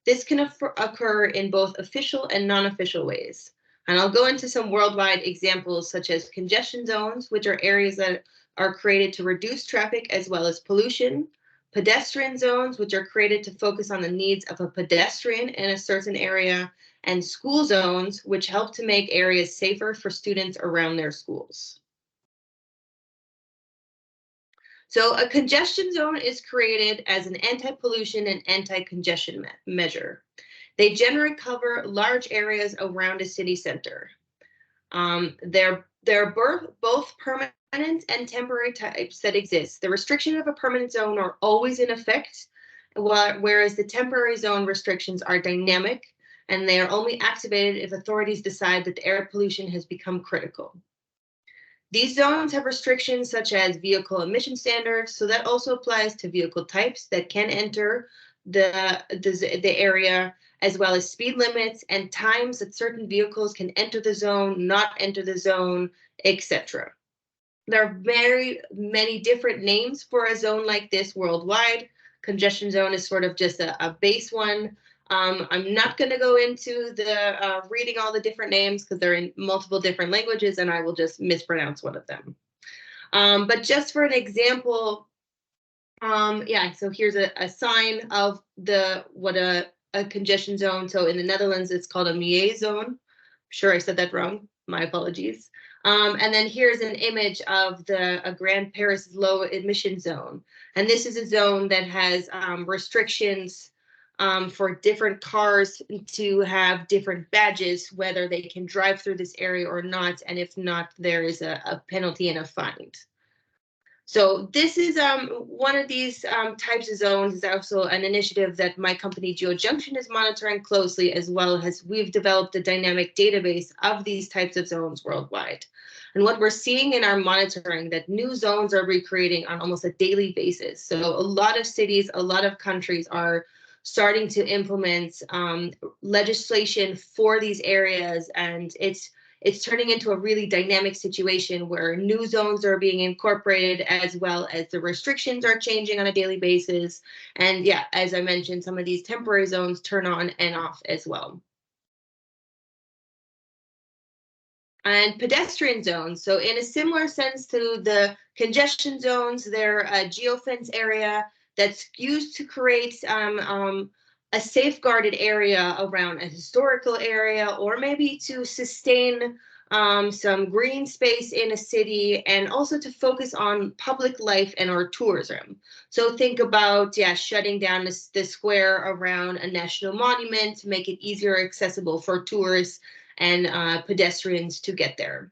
This can occur in both official and non-official ways. And I'll go into some worldwide examples, such as congestion zones, which are areas that are created to reduce traffic as well as pollution, pedestrian zones, which are created to focus on the needs of a pedestrian in a certain area, and school zones, which help to make areas safer for students around their schools. So a congestion zone is created as an anti-pollution and anti-congestion measure. They generally cover large areas around a city center. There are both permanent and temporary types that exist. The restriction of a permanent zone are always in effect, whereas the temporary zone restrictions are dynamic, and they are only activated if authorities decide that the air pollution has become critical. These zones have restrictions such as vehicle emission standards, so that also applies to vehicle types that can enter the area, as well as speed limits and times that certain vehicles can enter the zone, not enter the zone, etc. There are very many different names for a zone like this worldwide. Congestion zone is sort of just a base one. I'm not going to go into the reading all the different names because they're in multiple different languages and I will just mispronounce one of them. But just for an example, yeah, so here's a sign of what a congestion zone. So in the Netherlands, it's called a MIE zone. I'm sure I said that wrong. My apologies. And then here's an image of a Grand Paris low emission zone. And this is a zone that has restrictions for different cars to have different badges, whether they can drive through this area or not. And if not, there is a penalty and a fine. So this is one of these types of zones is also an initiative that my company GeoJunction is monitoring closely, as well as we've developed a dynamic database of these types of zones worldwide. And what we're seeing in our monitoring, that new zones are recreating on almost a daily basis. So a lot of cities, a lot of countries are starting to implement legislation for these areas, and it's turning into a really dynamic situation where new zones are being incorporated, as well as the restrictions are changing on a daily basis. And yeah, as I mentioned, some of these temporary zones turn on and off as well. And pedestrian zones. So in a similar sense to the congestion zones, they're a geofence area that's used to create a safeguarded area around a historical area, or maybe to sustain some green space in a city, and also to focus on public life and or tourism. So think about, yeah, shutting down the square around a national monument to make it easier accessible for tourists and pedestrians to get there.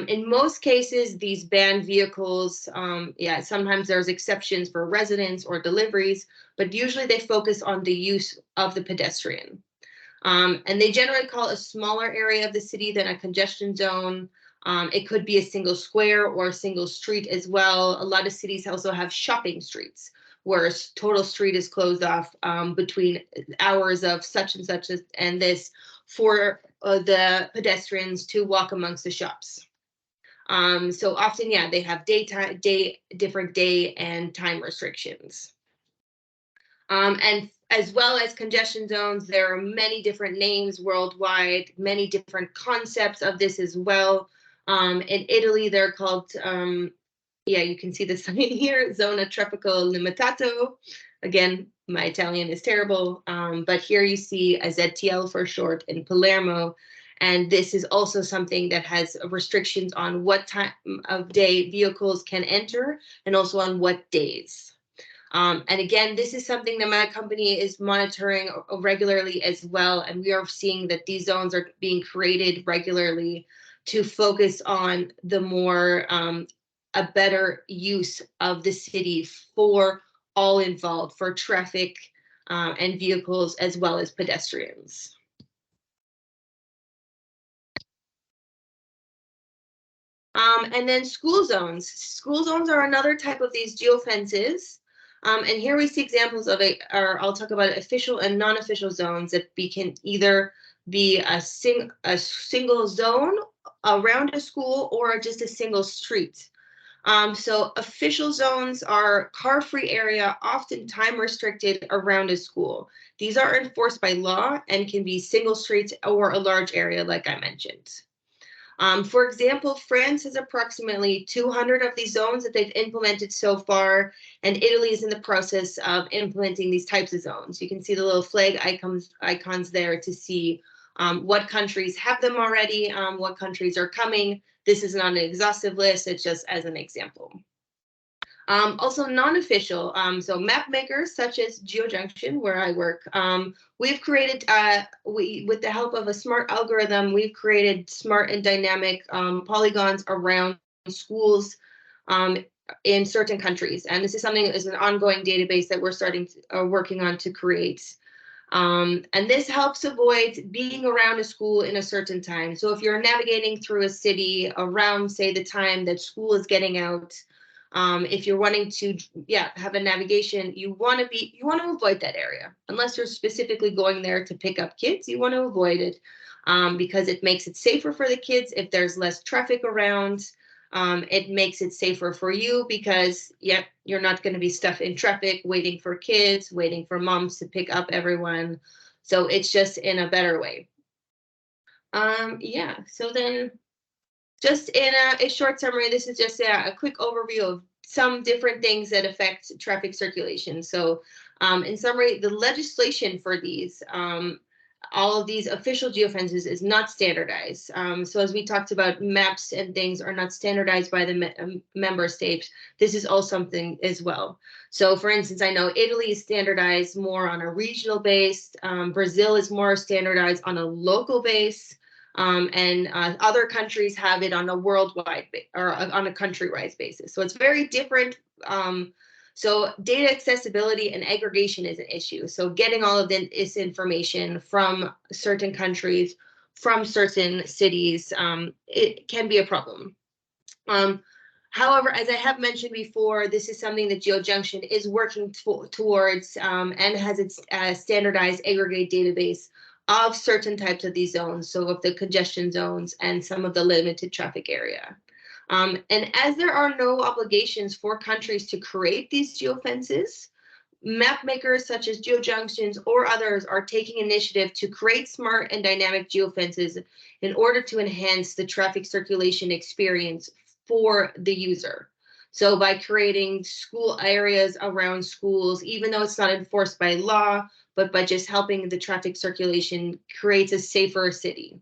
In most cases, these banned vehicles, yeah, sometimes there's exceptions for residents or deliveries, but usually they focus on the use of the pedestrian. And they generally call a smaller area of the city than a congestion zone. It could be a single square or a single street as well. A lot of cities also have shopping streets, where a total street is closed off between hours of such and such and this for the pedestrians to walk amongst the shops. So often, yeah, they have different day and time restrictions. And as well as congestion zones, there are many different names worldwide, many different concepts of this as well. In Italy, they're called, yeah, you can see the sign here, Zona Tropico Limitato. Again, my Italian is terrible, but here you see a ZTL for short in Palermo. And this is also something that has restrictions on what time of day vehicles can enter, and also on what days. And again, this is something that my company is monitoring regularly as well. And we are seeing that these zones are being created regularly to focus on the more, a better use of the city for all involved, for traffic and vehicles, as well as pedestrians. And then school zones. School zones are another type of these geofences. And here we see examples of it, or I'll talk about official and non-official zones that can either be a single zone around a school or just a single street. So official zones are car-free area, often time restricted around a school. These are enforced by law and can be single streets or a large area, like I mentioned. For example, France has approximately 200 of these zones that they've implemented so far, and Italy is in the process of implementing these types of zones. You can see the little flag icons there to see what countries have them already, what countries are coming. This is not an exhaustive list, it's just as an example. Also non-official, so map makers such as GeoJunction, where I work, we've created, with the help of a smart algorithm, we've created smart and dynamic polygons around schools in certain countries. And this is something that is an ongoing database that we're working on to create. And this helps avoid being around a school in a certain time. So if you're navigating through a city around, say, the time that school is getting out, if you're wanting to, yeah, have a navigation, you want to avoid that area. Unless you're specifically going there to pick up kids, you want to avoid it because it makes it safer for the kids if there's less traffic around. It makes it safer for you because, yeah, you're not going to be stuck in traffic waiting for kids, waiting for moms to pick up everyone. So it's just in a better way. Yeah, so then just in a short summary, this is just a quick overview of some different things that affect traffic circulation. So in summary, the legislation for these, all of these official geofences is not standardized. So as we talked about, maps and things are not standardized by the member states. This is all something as well. So for instance, I know Italy is standardized more on a regional base. Brazil is more standardized on a local base. and other countries have it on a worldwide or on a country-wide basis. So it's very different. So data accessibility and aggregation is an issue. So getting all of this information from certain countries, from certain cities, it can be a problem. However, as I have mentioned before, this is something that GeoJunction is working towards and has its standardized aggregate database of certain types of these zones, so of the congestion zones and some of the limited traffic area. And as there are no obligations for countries to create these geofences, map makers such as GeoJunctions or others are taking initiative to create smart and dynamic geofences in order to enhance the traffic circulation experience for the user. So by creating school areas around schools, even though it's not enforced by law, but by just helping the traffic circulation, creates a safer city.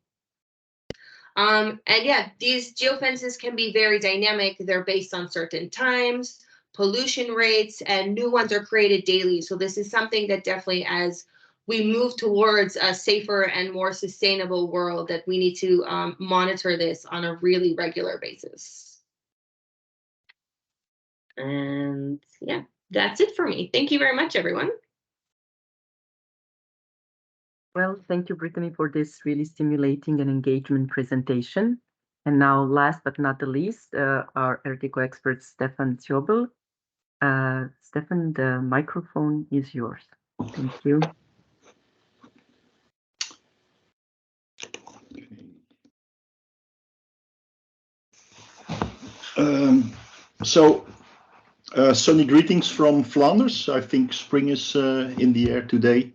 And yeah, these geofences can be very dynamic. They're based on certain times, pollution rates, and new ones are created daily. So this is something that definitely, as we move towards a safer and more sustainable world, that we need to monitor this on a really regular basis. And yeah, that's it for me. Thank you very much, everyone. Well, thank you, Brittany, for this really stimulating and engagement presentation. And now, last but not the least, our RTTI expert, Stefan Zobel. Stefan, the microphone is yours. Thank you. Sunny greetings from Flanders. I think spring is in the air today,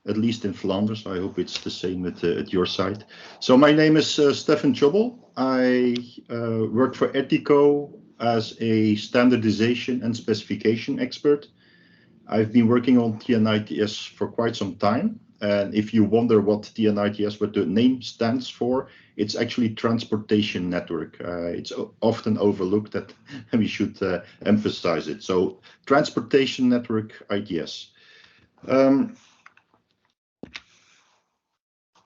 at least in Flanders. I hope it's the same at your side. So my name is Stefan Zobel. I work for RTTI as a standardization and specification expert. I've been working on TNITS for quite some time. And if you wonder what TNITS, what the name stands for, it's actually Transportation Network. It's often overlooked that we should emphasize it. So Transportation Network ITS.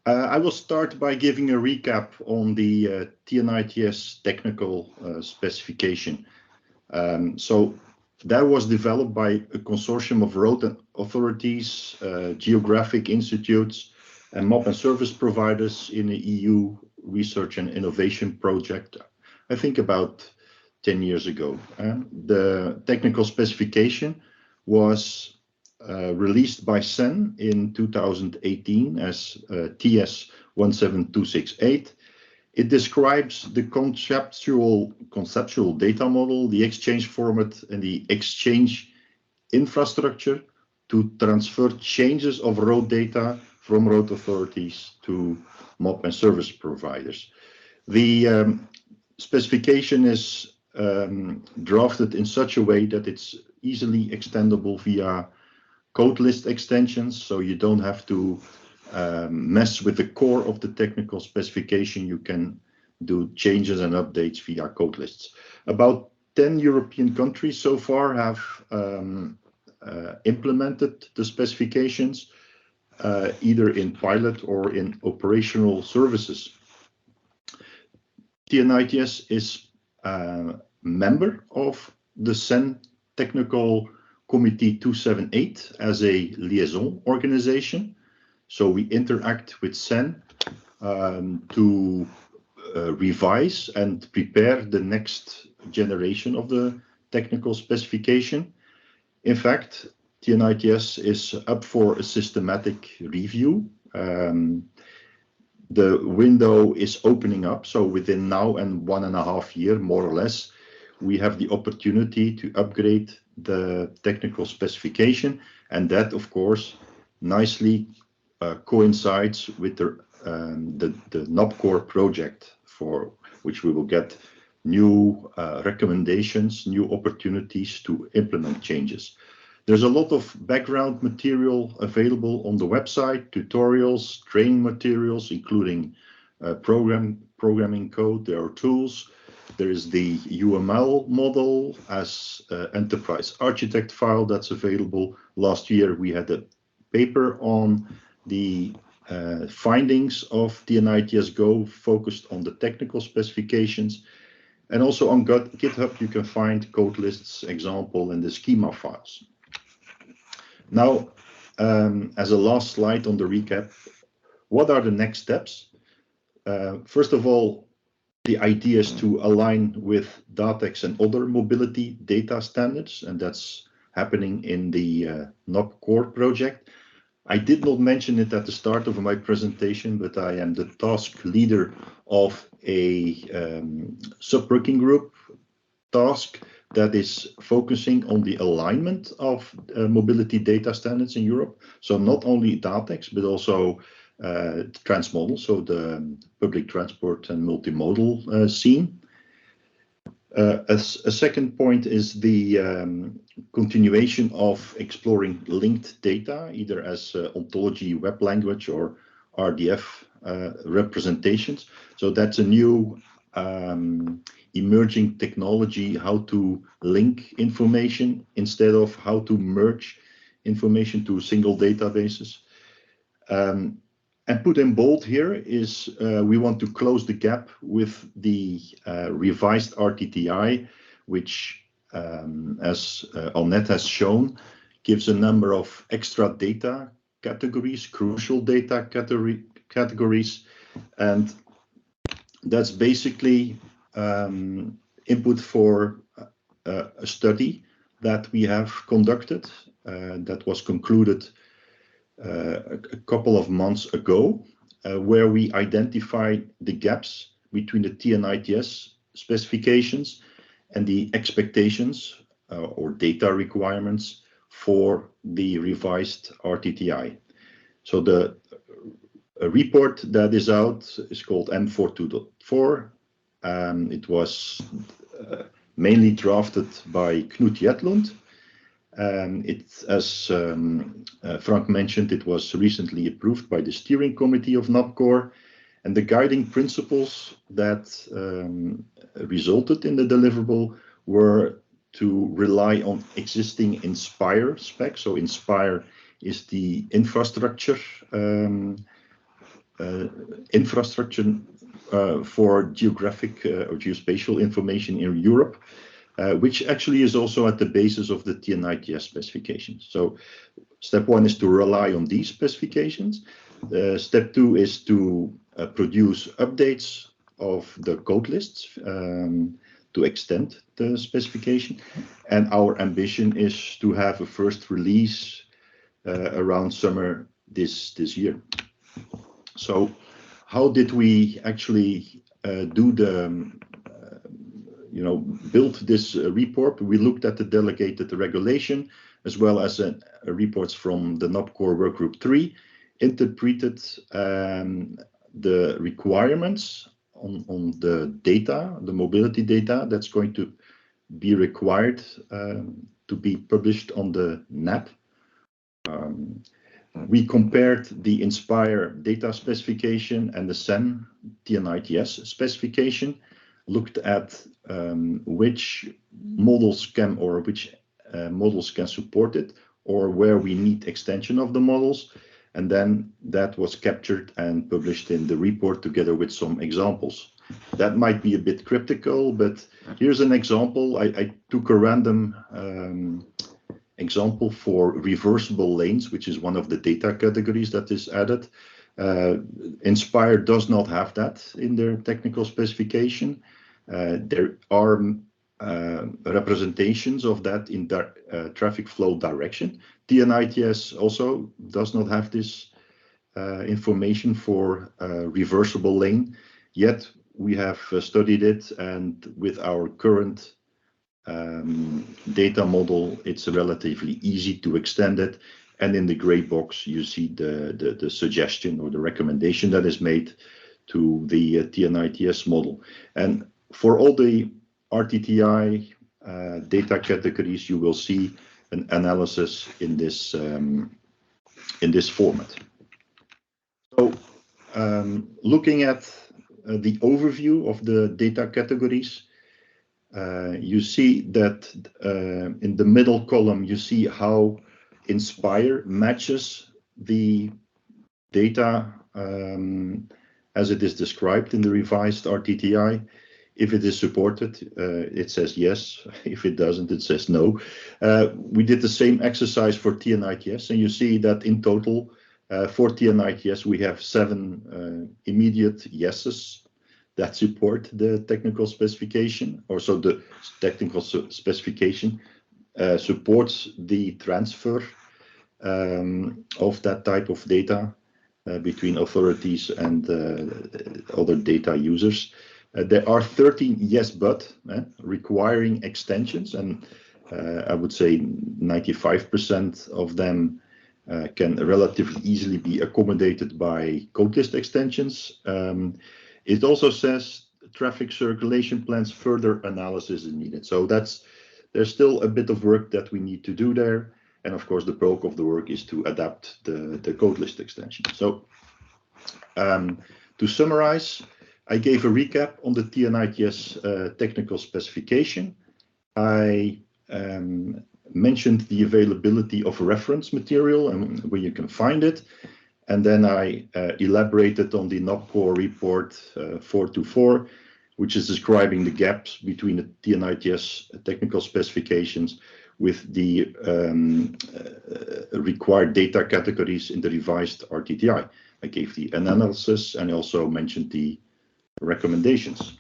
I will start by giving a recap on the TNITS technical specification. So that was developed by a consortium of road authorities, geographic institutes, and map and service providers in the EU research and innovation project, I think about 10 years ago. The technical specification was released by CEN in 2018 as TS 17268. It describes the conceptual data model, the exchange format, and the exchange infrastructure to transfer changes of road data from road authorities to map and service providers. The specification is drafted in such a way that it's easily extendable via code list extensions, so you don't have to mess with the core of the technical specification. You can do changes and updates via code lists. About 10 European countries so far have implemented the specifications, either in pilot or in operational services. TNITS is a member of the CEN Technical Committee 278 as a liaison organization. So we interact with CEN to revise and prepare the next generation of the technical specification. In fact, TNITS is up for a systematic review. The window is opening up, so within now and 1.5 years, more or less, we have the opportunity to upgrade the technical specification, and that, of course, nicely coincides with the NOPCore project, for which we will get new recommendations, new opportunities to implement changes. There's a lot of background material available on the website, tutorials, training materials, including programming code. There are tools. There is the UML model as enterprise architect file that's available. Last year, we had a paper on the findings of TNITS Go focused on the technical specifications. And also on GitHub, you can find code lists, example, and the schema files. Now, as a last slide on the recap, what are the next steps? First of all, the idea is to align with DATEX and other mobility data standards, and that's happening in the NOP Core project. I did not mention it at the start of my presentation, but I am the task leader of a sub-working group task that is focusing on the alignment of mobility data standards in Europe. So not only DATEX, but also transmodal, so the public transport and multimodal scene. A second point is the continuation of exploring linked data, either as ontology web language or RDF representations. So that's a new emerging technology, how to link information instead of how to merge information to single databases. And put in bold here is we want to close the gap with the revised RTTI, which, as Annette has shown, gives a number of extra data categories, crucial data categories, and that's basically input for a study that we have conducted that was concluded a couple of months ago, where we identified the gaps between the TNITS specifications and the expectations or data requirements for the revised RTTI. So the report that is out is called M42.4. It was mainly drafted by Knut Jetlund. It's, as Frank mentioned, it was recently approved by the steering committee of NOPCOR, and the guiding principles that resulted in the deliverable were to rely on existing INSPIRE specs. So INSPIRE is the infrastructure for geographic or geospatial information in Europe, which actually is also at the basis of the TNITS specifications. So step one is to rely on these specifications. Step two is to produce updates of the code lists to extend the specification. And our ambition is to have a first release around summer this year. So how did we actually do the build this report? We looked at the delegated regulation as well as reports from the NOPCOR Workgroup 3, interpreted the requirements on the data, the mobility data that's going to be required to be published on the NAP. We compared the INSPIRE data specification and the SEN TNITS specification, looked at which models can support it, or where we need extension of the models, and then that was captured and published in the report together with some examples. That might be a bit cryptical, but here's an example. I took a random example for reversible lanes, which is one of the data categories that is added. INSPIRE does not have that in their technical specification. There are representations of that in traffic flow direction. TNITS also does not have this information for reversible lane, yet we have studied it, and with our current data model, it's relatively easy to extend it. And in the gray box, you see the suggestion or the recommendation that is made to the TNITS model. And for all the RTTI data categories, you will see an analysis in this format. So looking at the overview of the data categories, you see that in the middle column, you see how INSPIRE matches the data as it is described in the revised RTTI. If it is supported, it says yes. If it doesn't, it says no. We did the same exercise for TNITS, and you see that in total, for TNITS, we have 7 immediate yeses that support the technical specification. Also, the technical specification supports the transfer of that type of data between authorities and other data users. There are 13 yes but requiring extensions, and I would say 95% of them can relatively easily be accommodated by code list extensions. It also says traffic circulation plans further analysis is needed. So there's still a bit of work that we need to do there. And of course, the bulk of the work is to adapt the code list extension. So to summarize, I gave a recap on the TNITS technical specification. I mentioned the availability of reference material and where you can find it. And then I elaborated on the NOPCO report 424, which is describing the gaps between the TNITS technical specifications with the required data categories in the revised RTTI. I gave the analysis and also mentioned the recommendations.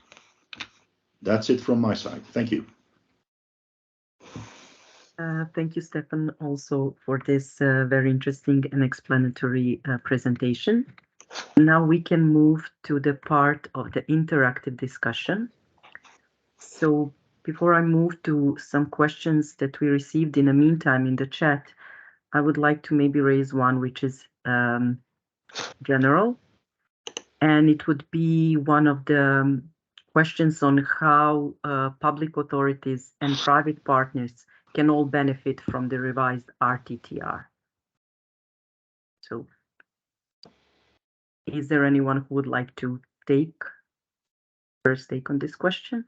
That's it from my side. Thank you. Thank you, Stefan, also for this very interesting and explanatory presentation. Now we can move to the part of the interactive discussion. So before I move to some questions that we received in the meantime in the chat, I would like to maybe raise one which is general. And it would be one of the questions on how public authorities and private partners can all benefit from the revised RTTR. So is there anyone who would like to first take on this question?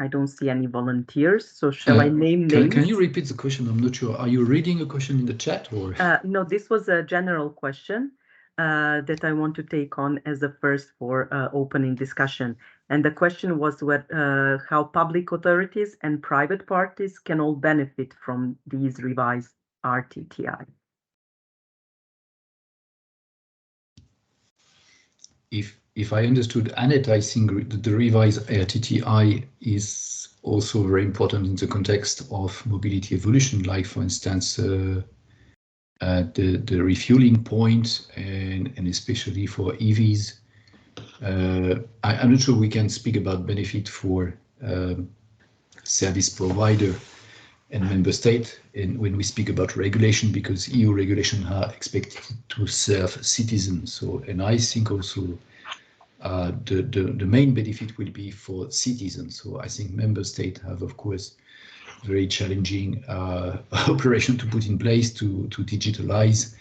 I don't see any volunteers, so shall I name names? Can you repeat the question? I'm not sure. Are you reading a question in the chat or? No, this was a general question that I want to take on as the first for opening discussion. And the question was how public authorities and private parties can all benefit from these revised RTTI. If I understood Annette, I think the revised RTTI is also very important in the context of mobility evolution, like for instance, the refueling point and especially for EVs. I'm not sure we can speak about benefit for service provider and member state, and when we speak about regulation, because EU regulation are expected to serve citizens. So, and I think also the main benefit will be for citizens. So I think member states have, of course, very challenging operation to put in place to digitalize.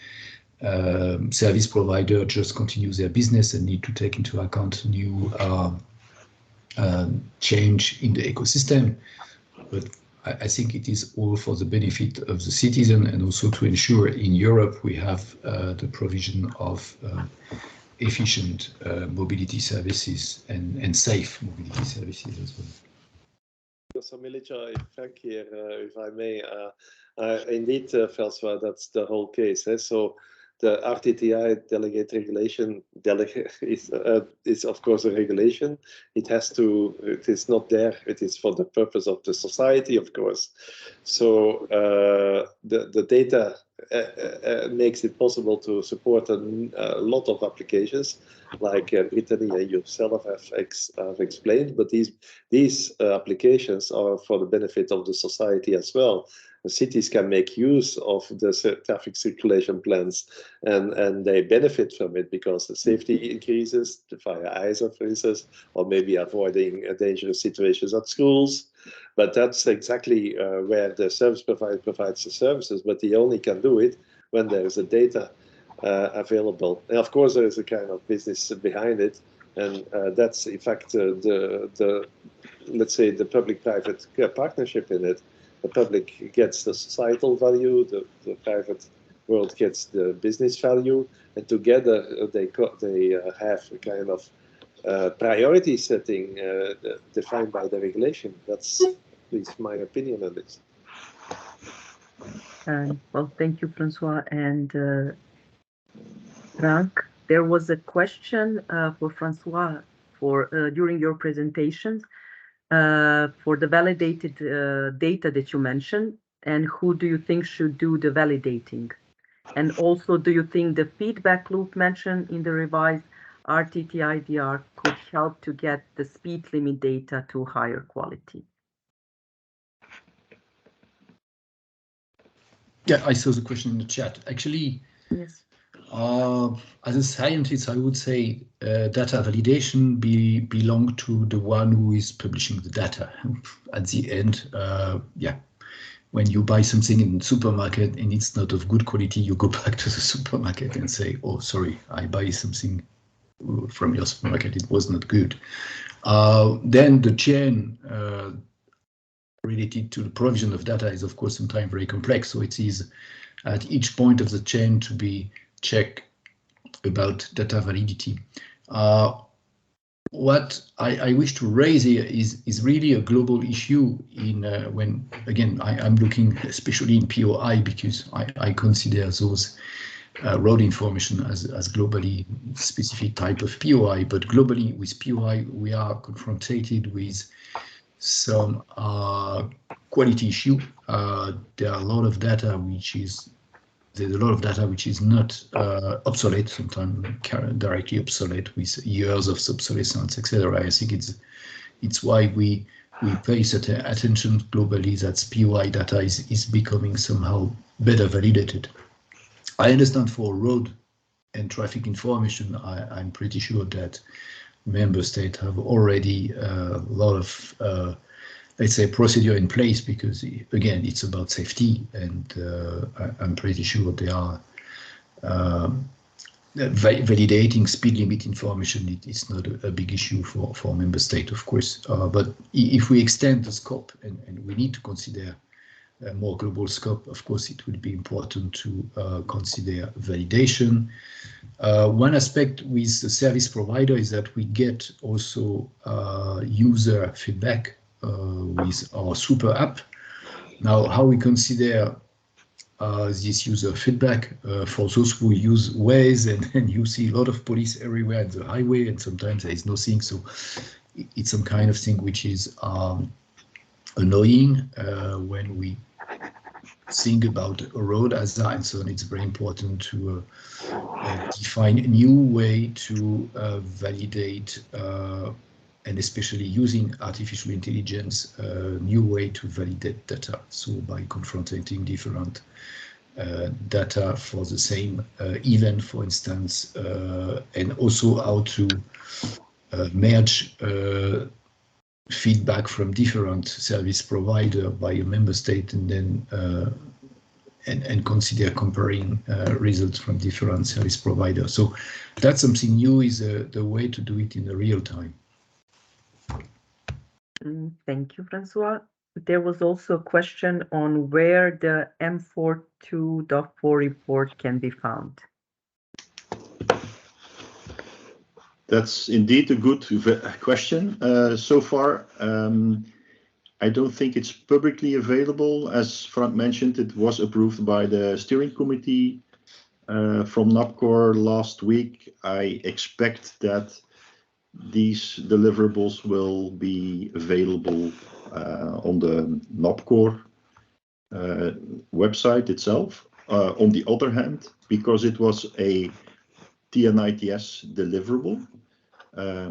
Service provider just continue their business and need to take into account new change in the ecosystem. But I think it is all for the benefit of the citizen, and also to ensure in Europe we have the provision of efficient mobility services and safe mobility services as well. So Milica, if I may, indeed, Francois, that's the whole case. So the RTTI Delegated Regulation is of course a regulation. It is not there. It is for the purpose of the society, of course. So the data makes it possible to support a lot of applications, like Brittany and yourself have explained. But these applications are for the benefit of the society as well. The cities can make use of the traffic circulation plans, and they benefit from it because the safety increases via ISA, for instance, or maybe avoiding dangerous situations at schools. But that's exactly where the service provider provides the services, but he only can do it when there is a data available. And of course, there is a kind of business behind it, and that's in fact the let's say the public-private partnership in it. The public gets the societal value, the private world gets the business value, and together they have a kind of priority setting defined by the regulation. That's at least my opinion on this. Well, thank you, Francois and Frank. There was a question for Francois during your presentations for the validated data that you mentioned, and who do you think should do the validating? And also, do you think the feedback loop mentioned in the revised RTTI DR could help to get the speed limit data to higher quality? Yeah, I saw the question in the chat. Actually, yes. As a scientist, I would say data validation belong to the one who is publishing the data. At the end, yeah, when you buy something in the supermarket and it's not of good quality, you go back to the supermarket and say, oh, sorry, I buy something from your supermarket, it was not good. Then the chain related to the provision of data is, of course, sometimes very complex. So it is at each point of the chain to be checked about data validity. What I wish to raise here is really a global issue in when, again, I'm looking especially in POI, because I consider those road information as globally specific type of POI, but globally with POI, we are confronted with some quality issue. There are a lot of data there's a lot of data which is not obsolete, sometimes directly obsolete with years of obsolescence, etc. I think it's why we pay certain attention globally that POI data is becoming somehow better validated. I understand for road and traffic information, I'm pretty sure that member states have already a lot of let's say procedure in place, because again it's about safety, and I'm pretty sure they are validating speed limit information. It's not a big issue for member state, of course, but if we extend the scope and we need to consider a more global scope, of course it would be important to consider validation. One aspect with the service provider is that we get also user feedback with our super app. Now, how we consider this user feedback for those who use Waze, and you see a lot of police everywhere on the highway, and sometimes there is nothing, so it's some kind of thing which is annoying when we think about a road as that, and so it's very important to define a new way to validate and especially using artificial intelligence, a new way to validate data. So by confronting different data for the same event, for instance, and also how to merge feedback from different service provider by a member state, and then and consider comparing results from different service providers. So that's something new, is the way to do it in the real time. Thank you, Francois. There was also a question on where the M42.4 report can be found. That's indeed a good question. So far, I don't think it's publicly available. As Frank mentioned, it was approved by the steering committee from NAPCOR last week. I expect that these deliverables will be available on the NAPCOR website itself. On the other hand, because it was a TNITS deliverable,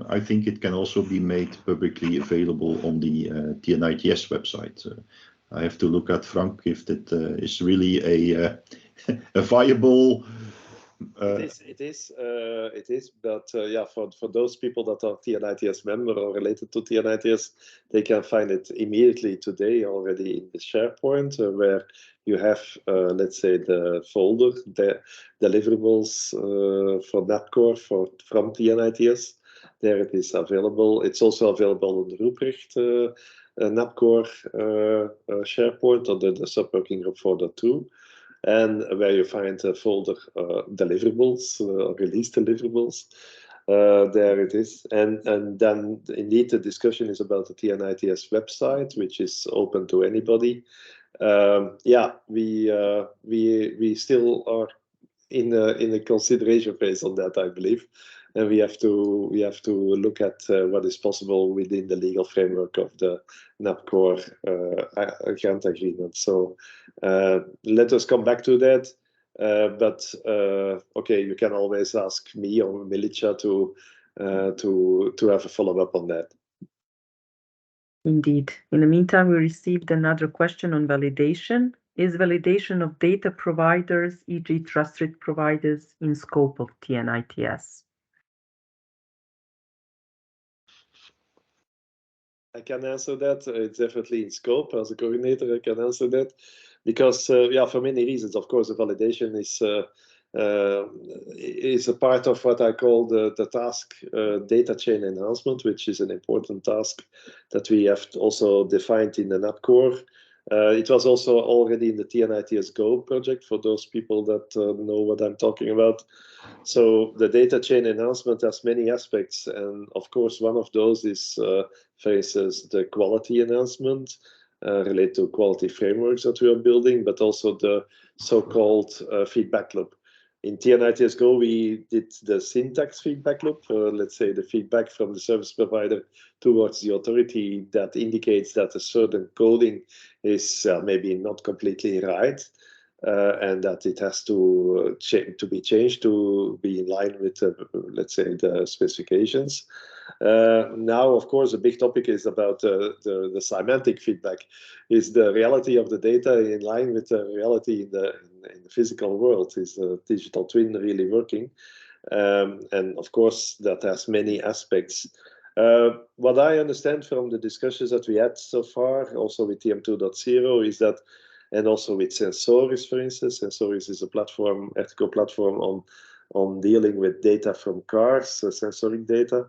I think it can also be made publicly available on the TNITS website. I have to look at Frank if that is really a viable It is. But yeah, for those people that are TNITS member or related to TNITS, they can find it immediately today already in the SharePoint, where you have, let's say, the folder, the deliverables for NAPCOR from TNITS. There it is available. It's also available on the Ruprecht NAPCOR SharePoint under the subworking group 4.2. And where you find a folder deliverables, release deliverables. There it is. And then indeed the discussion is about the TNITS website, which is open to anybody. Yeah, we still are in a consideration phase on that, I believe. And we have to look at what is possible within the legal framework of the NAPCOR grant agreement. So let us come back to that. But okay, you can always ask me or Milica to have a follow-up on that. Indeed. In the meantime, we received another question on validation. Is validation of data providers, e.g. trusted providers, in scope of TNITS? I can answer that. It's definitely in scope. As a coordinator, I can answer that. Because, yeah, for many reasons, of course, the validation is a part of what I call the task data chain enhancement, which is an important task that we have also defined in the NAPCOR. It was also already in the TNITS Go project for those people that know what I'm talking about. So the data chain enhancement has many aspects, and of course one of those is, for instance, the quality enhancement related to quality frameworks that we are building, but also the so-called feedback loop. In TNITS Go, we did the syntax feedback loop, let's say the feedback from the service provider towards the authority that indicates that a certain coding is maybe not completely right. And that it has to be changed to be in line with, let's say, the specifications. Now, of course, a big topic is about the semantic feedback. Is the reality of the data in line with the reality in the physical world? Is the digital twin really working? And of course, that has many aspects. What I understand from the discussions that we had so far, also with TM2.0, is that, and also with Sensoris, for instance. Sensoris is a platform, ethical platform on dealing with data from cars, sensoric data.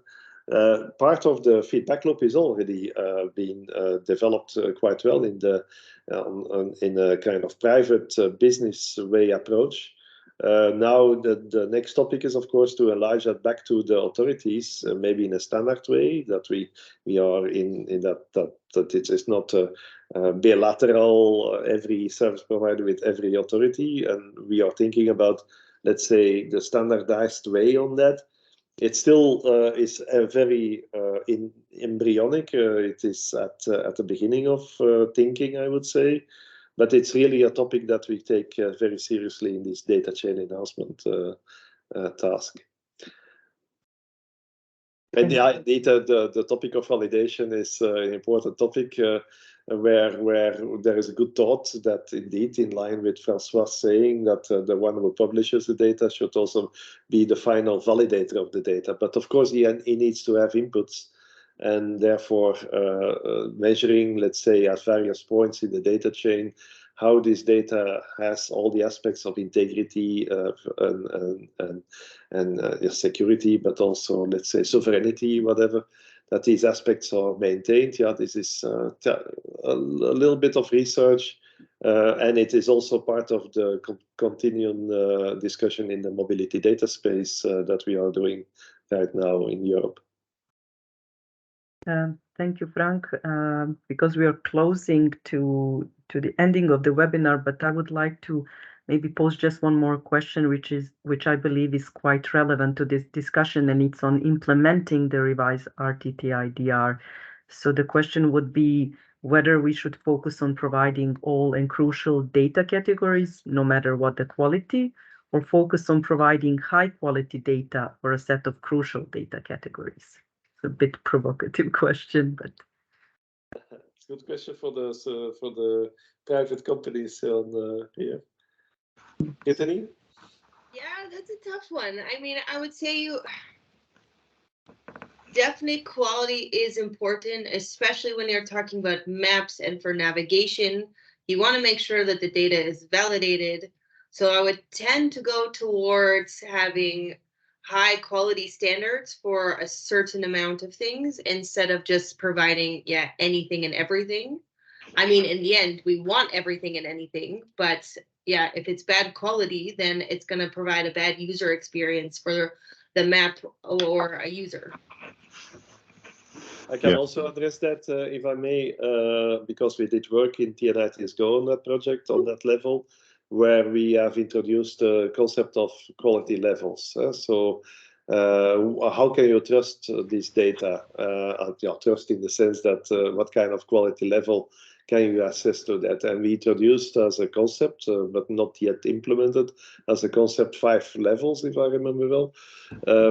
Part of the feedback loop is already being developed quite well in a kind of private business way approach. Now the next topic is, of course, to enlarge that back to the authorities, maybe in a standard way, that we are in that it is not bilateral, every service provider with every authority, and we are thinking about, let's say, the standardized way on that. It still is very embryonic. It is at the beginning of thinking, I would say. But it's really a topic that we take very seriously in this data chain enhancement task. And yeah, the topic of validation is an important topic where there is a good thought that indeed, in line with Francois saying that the one who publishes the data should also be the final validator of the data. But of course, he needs to have inputs, and therefore measuring, let's say, at various points in the data chain, how this data has all the aspects of integrity and security, but also, let's say, sovereignty, whatever, that these aspects are maintained. Yeah, this is a little bit of research, and it is also part of the continuing discussion in the mobility data space that we are doing right now in Europe. Thank you, Frank. Because we are closing to the ending of the webinar, but I would like to maybe pose just one more question, which I believe is quite relevant to this discussion, and it's on implementing the revised RTTI DR. So the question would be whether we should focus on providing all and crucial data categories, no matter what the quality, or focus on providing high quality data for a set of crucial data categories. It's a bit provocative question, but it's a good question for the private companies on here. Brittany? Yeah, that's a tough one. I mean, I would say definite quality is important, especially when you're talking about maps and for navigation. You want to make sure that the data is validated. So I would tend to go towards having high quality standards for a certain amount of things instead of just providing, anything and everything. I mean, in the end, we want everything and anything, but yeah, if it's bad quality, then it's going to provide a bad user experience for the map or a user. I can also address that, if I may, because we did work in TNITS Go on that project, on that level, where we have introduced the concept of quality levels. So how can you trust this data? Trust in the sense that what kind of quality level can you assess to that? And we introduced as a concept, but not yet implemented, as a concept 5 levels, if I remember well,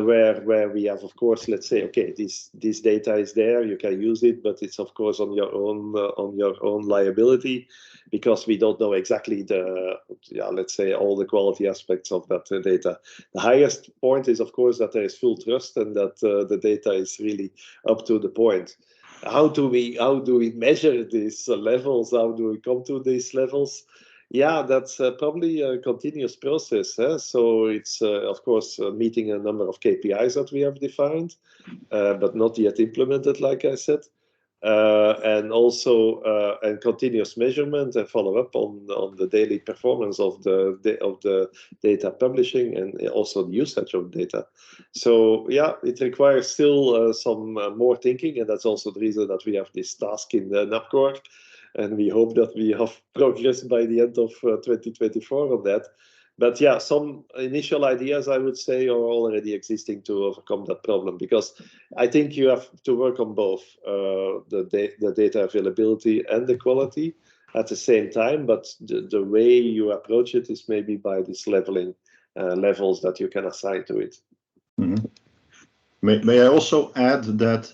where we have, of course, let's say, okay, this data is there, you can use it, but it's of course on your own liability, because we don't know exactly let's say, all the quality aspects of that data. The highest point is, of course, that there is full trust and that the data is really up to the point. How do we measure these levels? How do we come to these levels? Yeah, that's probably a continuous process. So it's, of course, meeting a number of KPIs that we have defined, but not yet implemented, like I said. And also and continuous measurement and follow up on the daily performance of the data publishing and also the usage of data. So yeah, it requires still some more thinking, and that's also the reason that we have this task in the NAPCOR, and we hope that we have progress by the end of 2024 on that. But yeah, some initial ideas, I would say, are already existing to overcome that problem, because I think you have to work on both the data availability and the quality at the same time. But the way you approach it is maybe by this leveling levels that you can assign to it. Mm-hmm. May I also add that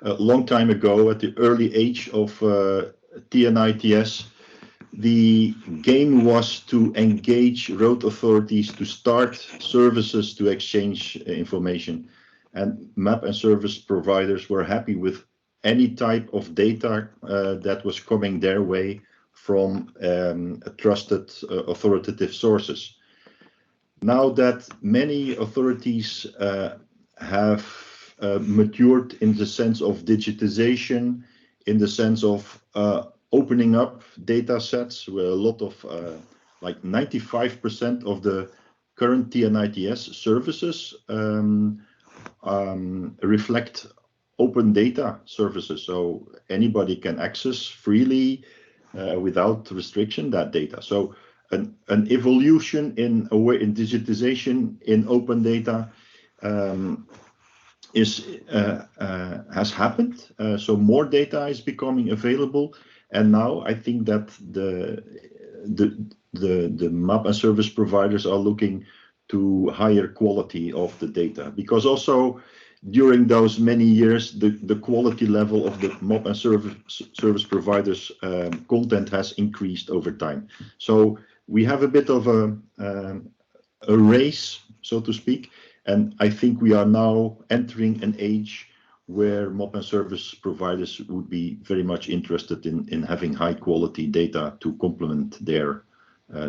a long time ago, at the early age of TNITS, the game was to engage road authorities to start services to exchange information. And map and service providers were happy with any type of data that was coming their way from trusted authoritative sources. Now that many authorities have matured in the sense of digitization, in the sense of opening up data sets, where a lot of, like 95% of the current TNITS services reflect open data services. So anybody can access freely without restriction that data. So an evolution in digitization in open data has happened. So more data is becoming available. And now I think that the map and service providers are looking to higher quality of the data, because also during those many years, the quality level of the map and service providers content has increased over time. So we have a bit of a race, so to speak, and I think we are now entering an age where map and service providers would be very much interested in having high quality data to complement their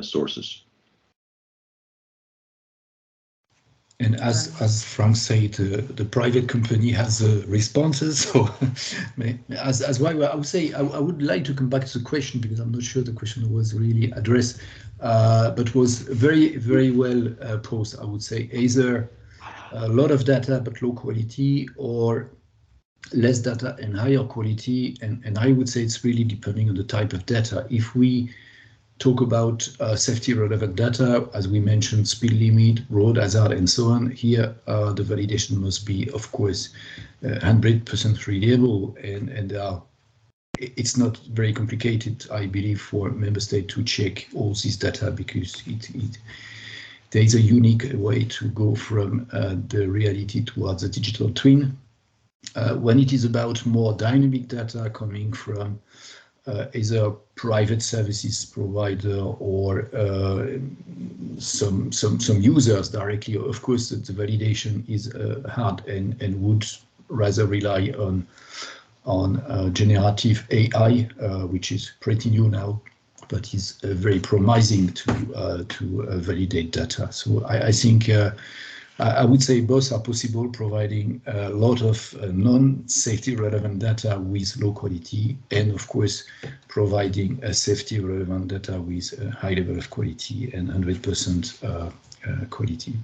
sources. And as Frank said, the private company has responses. So as why I would say I would like to come back to the question, because I'm not sure the question was really addressed, but was very, very well posed. I would say either a lot of data but low quality, or less data and higher quality. And I would say it's really depending on the type of data. If we talk about safety relevant data, as we mentioned, speed limit, road hazard, and so on, here the validation must be, of course, 100% reliable, and it's not very complicated, I believe, for member state to check all this data, because there is a unique way to go from the reality towards a digital twin. When it is about more dynamic data coming from either private services provider or some users directly. Of course, the validation is hard and would rather rely on generative AI, which is pretty new now, but is very promising to validate data. So I think I would say both are possible, providing a lot of non-safety relevant data with low quality, and of course, providing a safety relevant data with a high level of quality and 100% quality.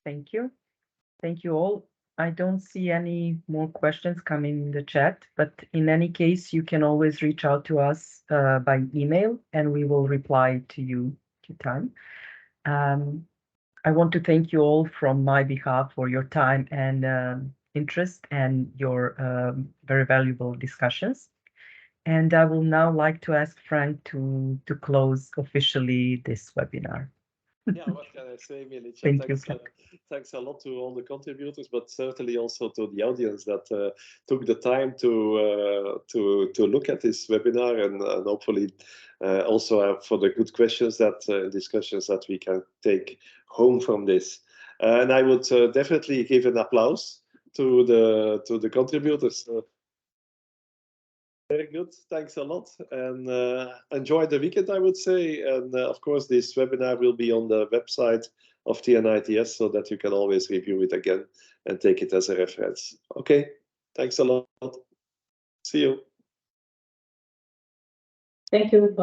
Thank you. Thank you all. I don't see any more questions coming in the chat, but in any case, you can always reach out to us by email and we will reply to you to time. I want to thank you all from my behalf for your time and interest and your very valuable discussions. And I will now like to ask Frank to close officially this webinar. Yeah, what can I say, Milica? Thank you. Thanks a lot to all the contributors, but certainly also to the audience that took the time to look at this webinar, and hopefully also for the good questions that discussions that we can take home from this. And I would definitely give an applause to the contributors. Very good, thanks a lot, and enjoy the weekend, I would say. And of course, this webinar will be on the website of TNITS so that you can always review it again and take it as a reference. Okay, thanks a lot. See you. Thank you.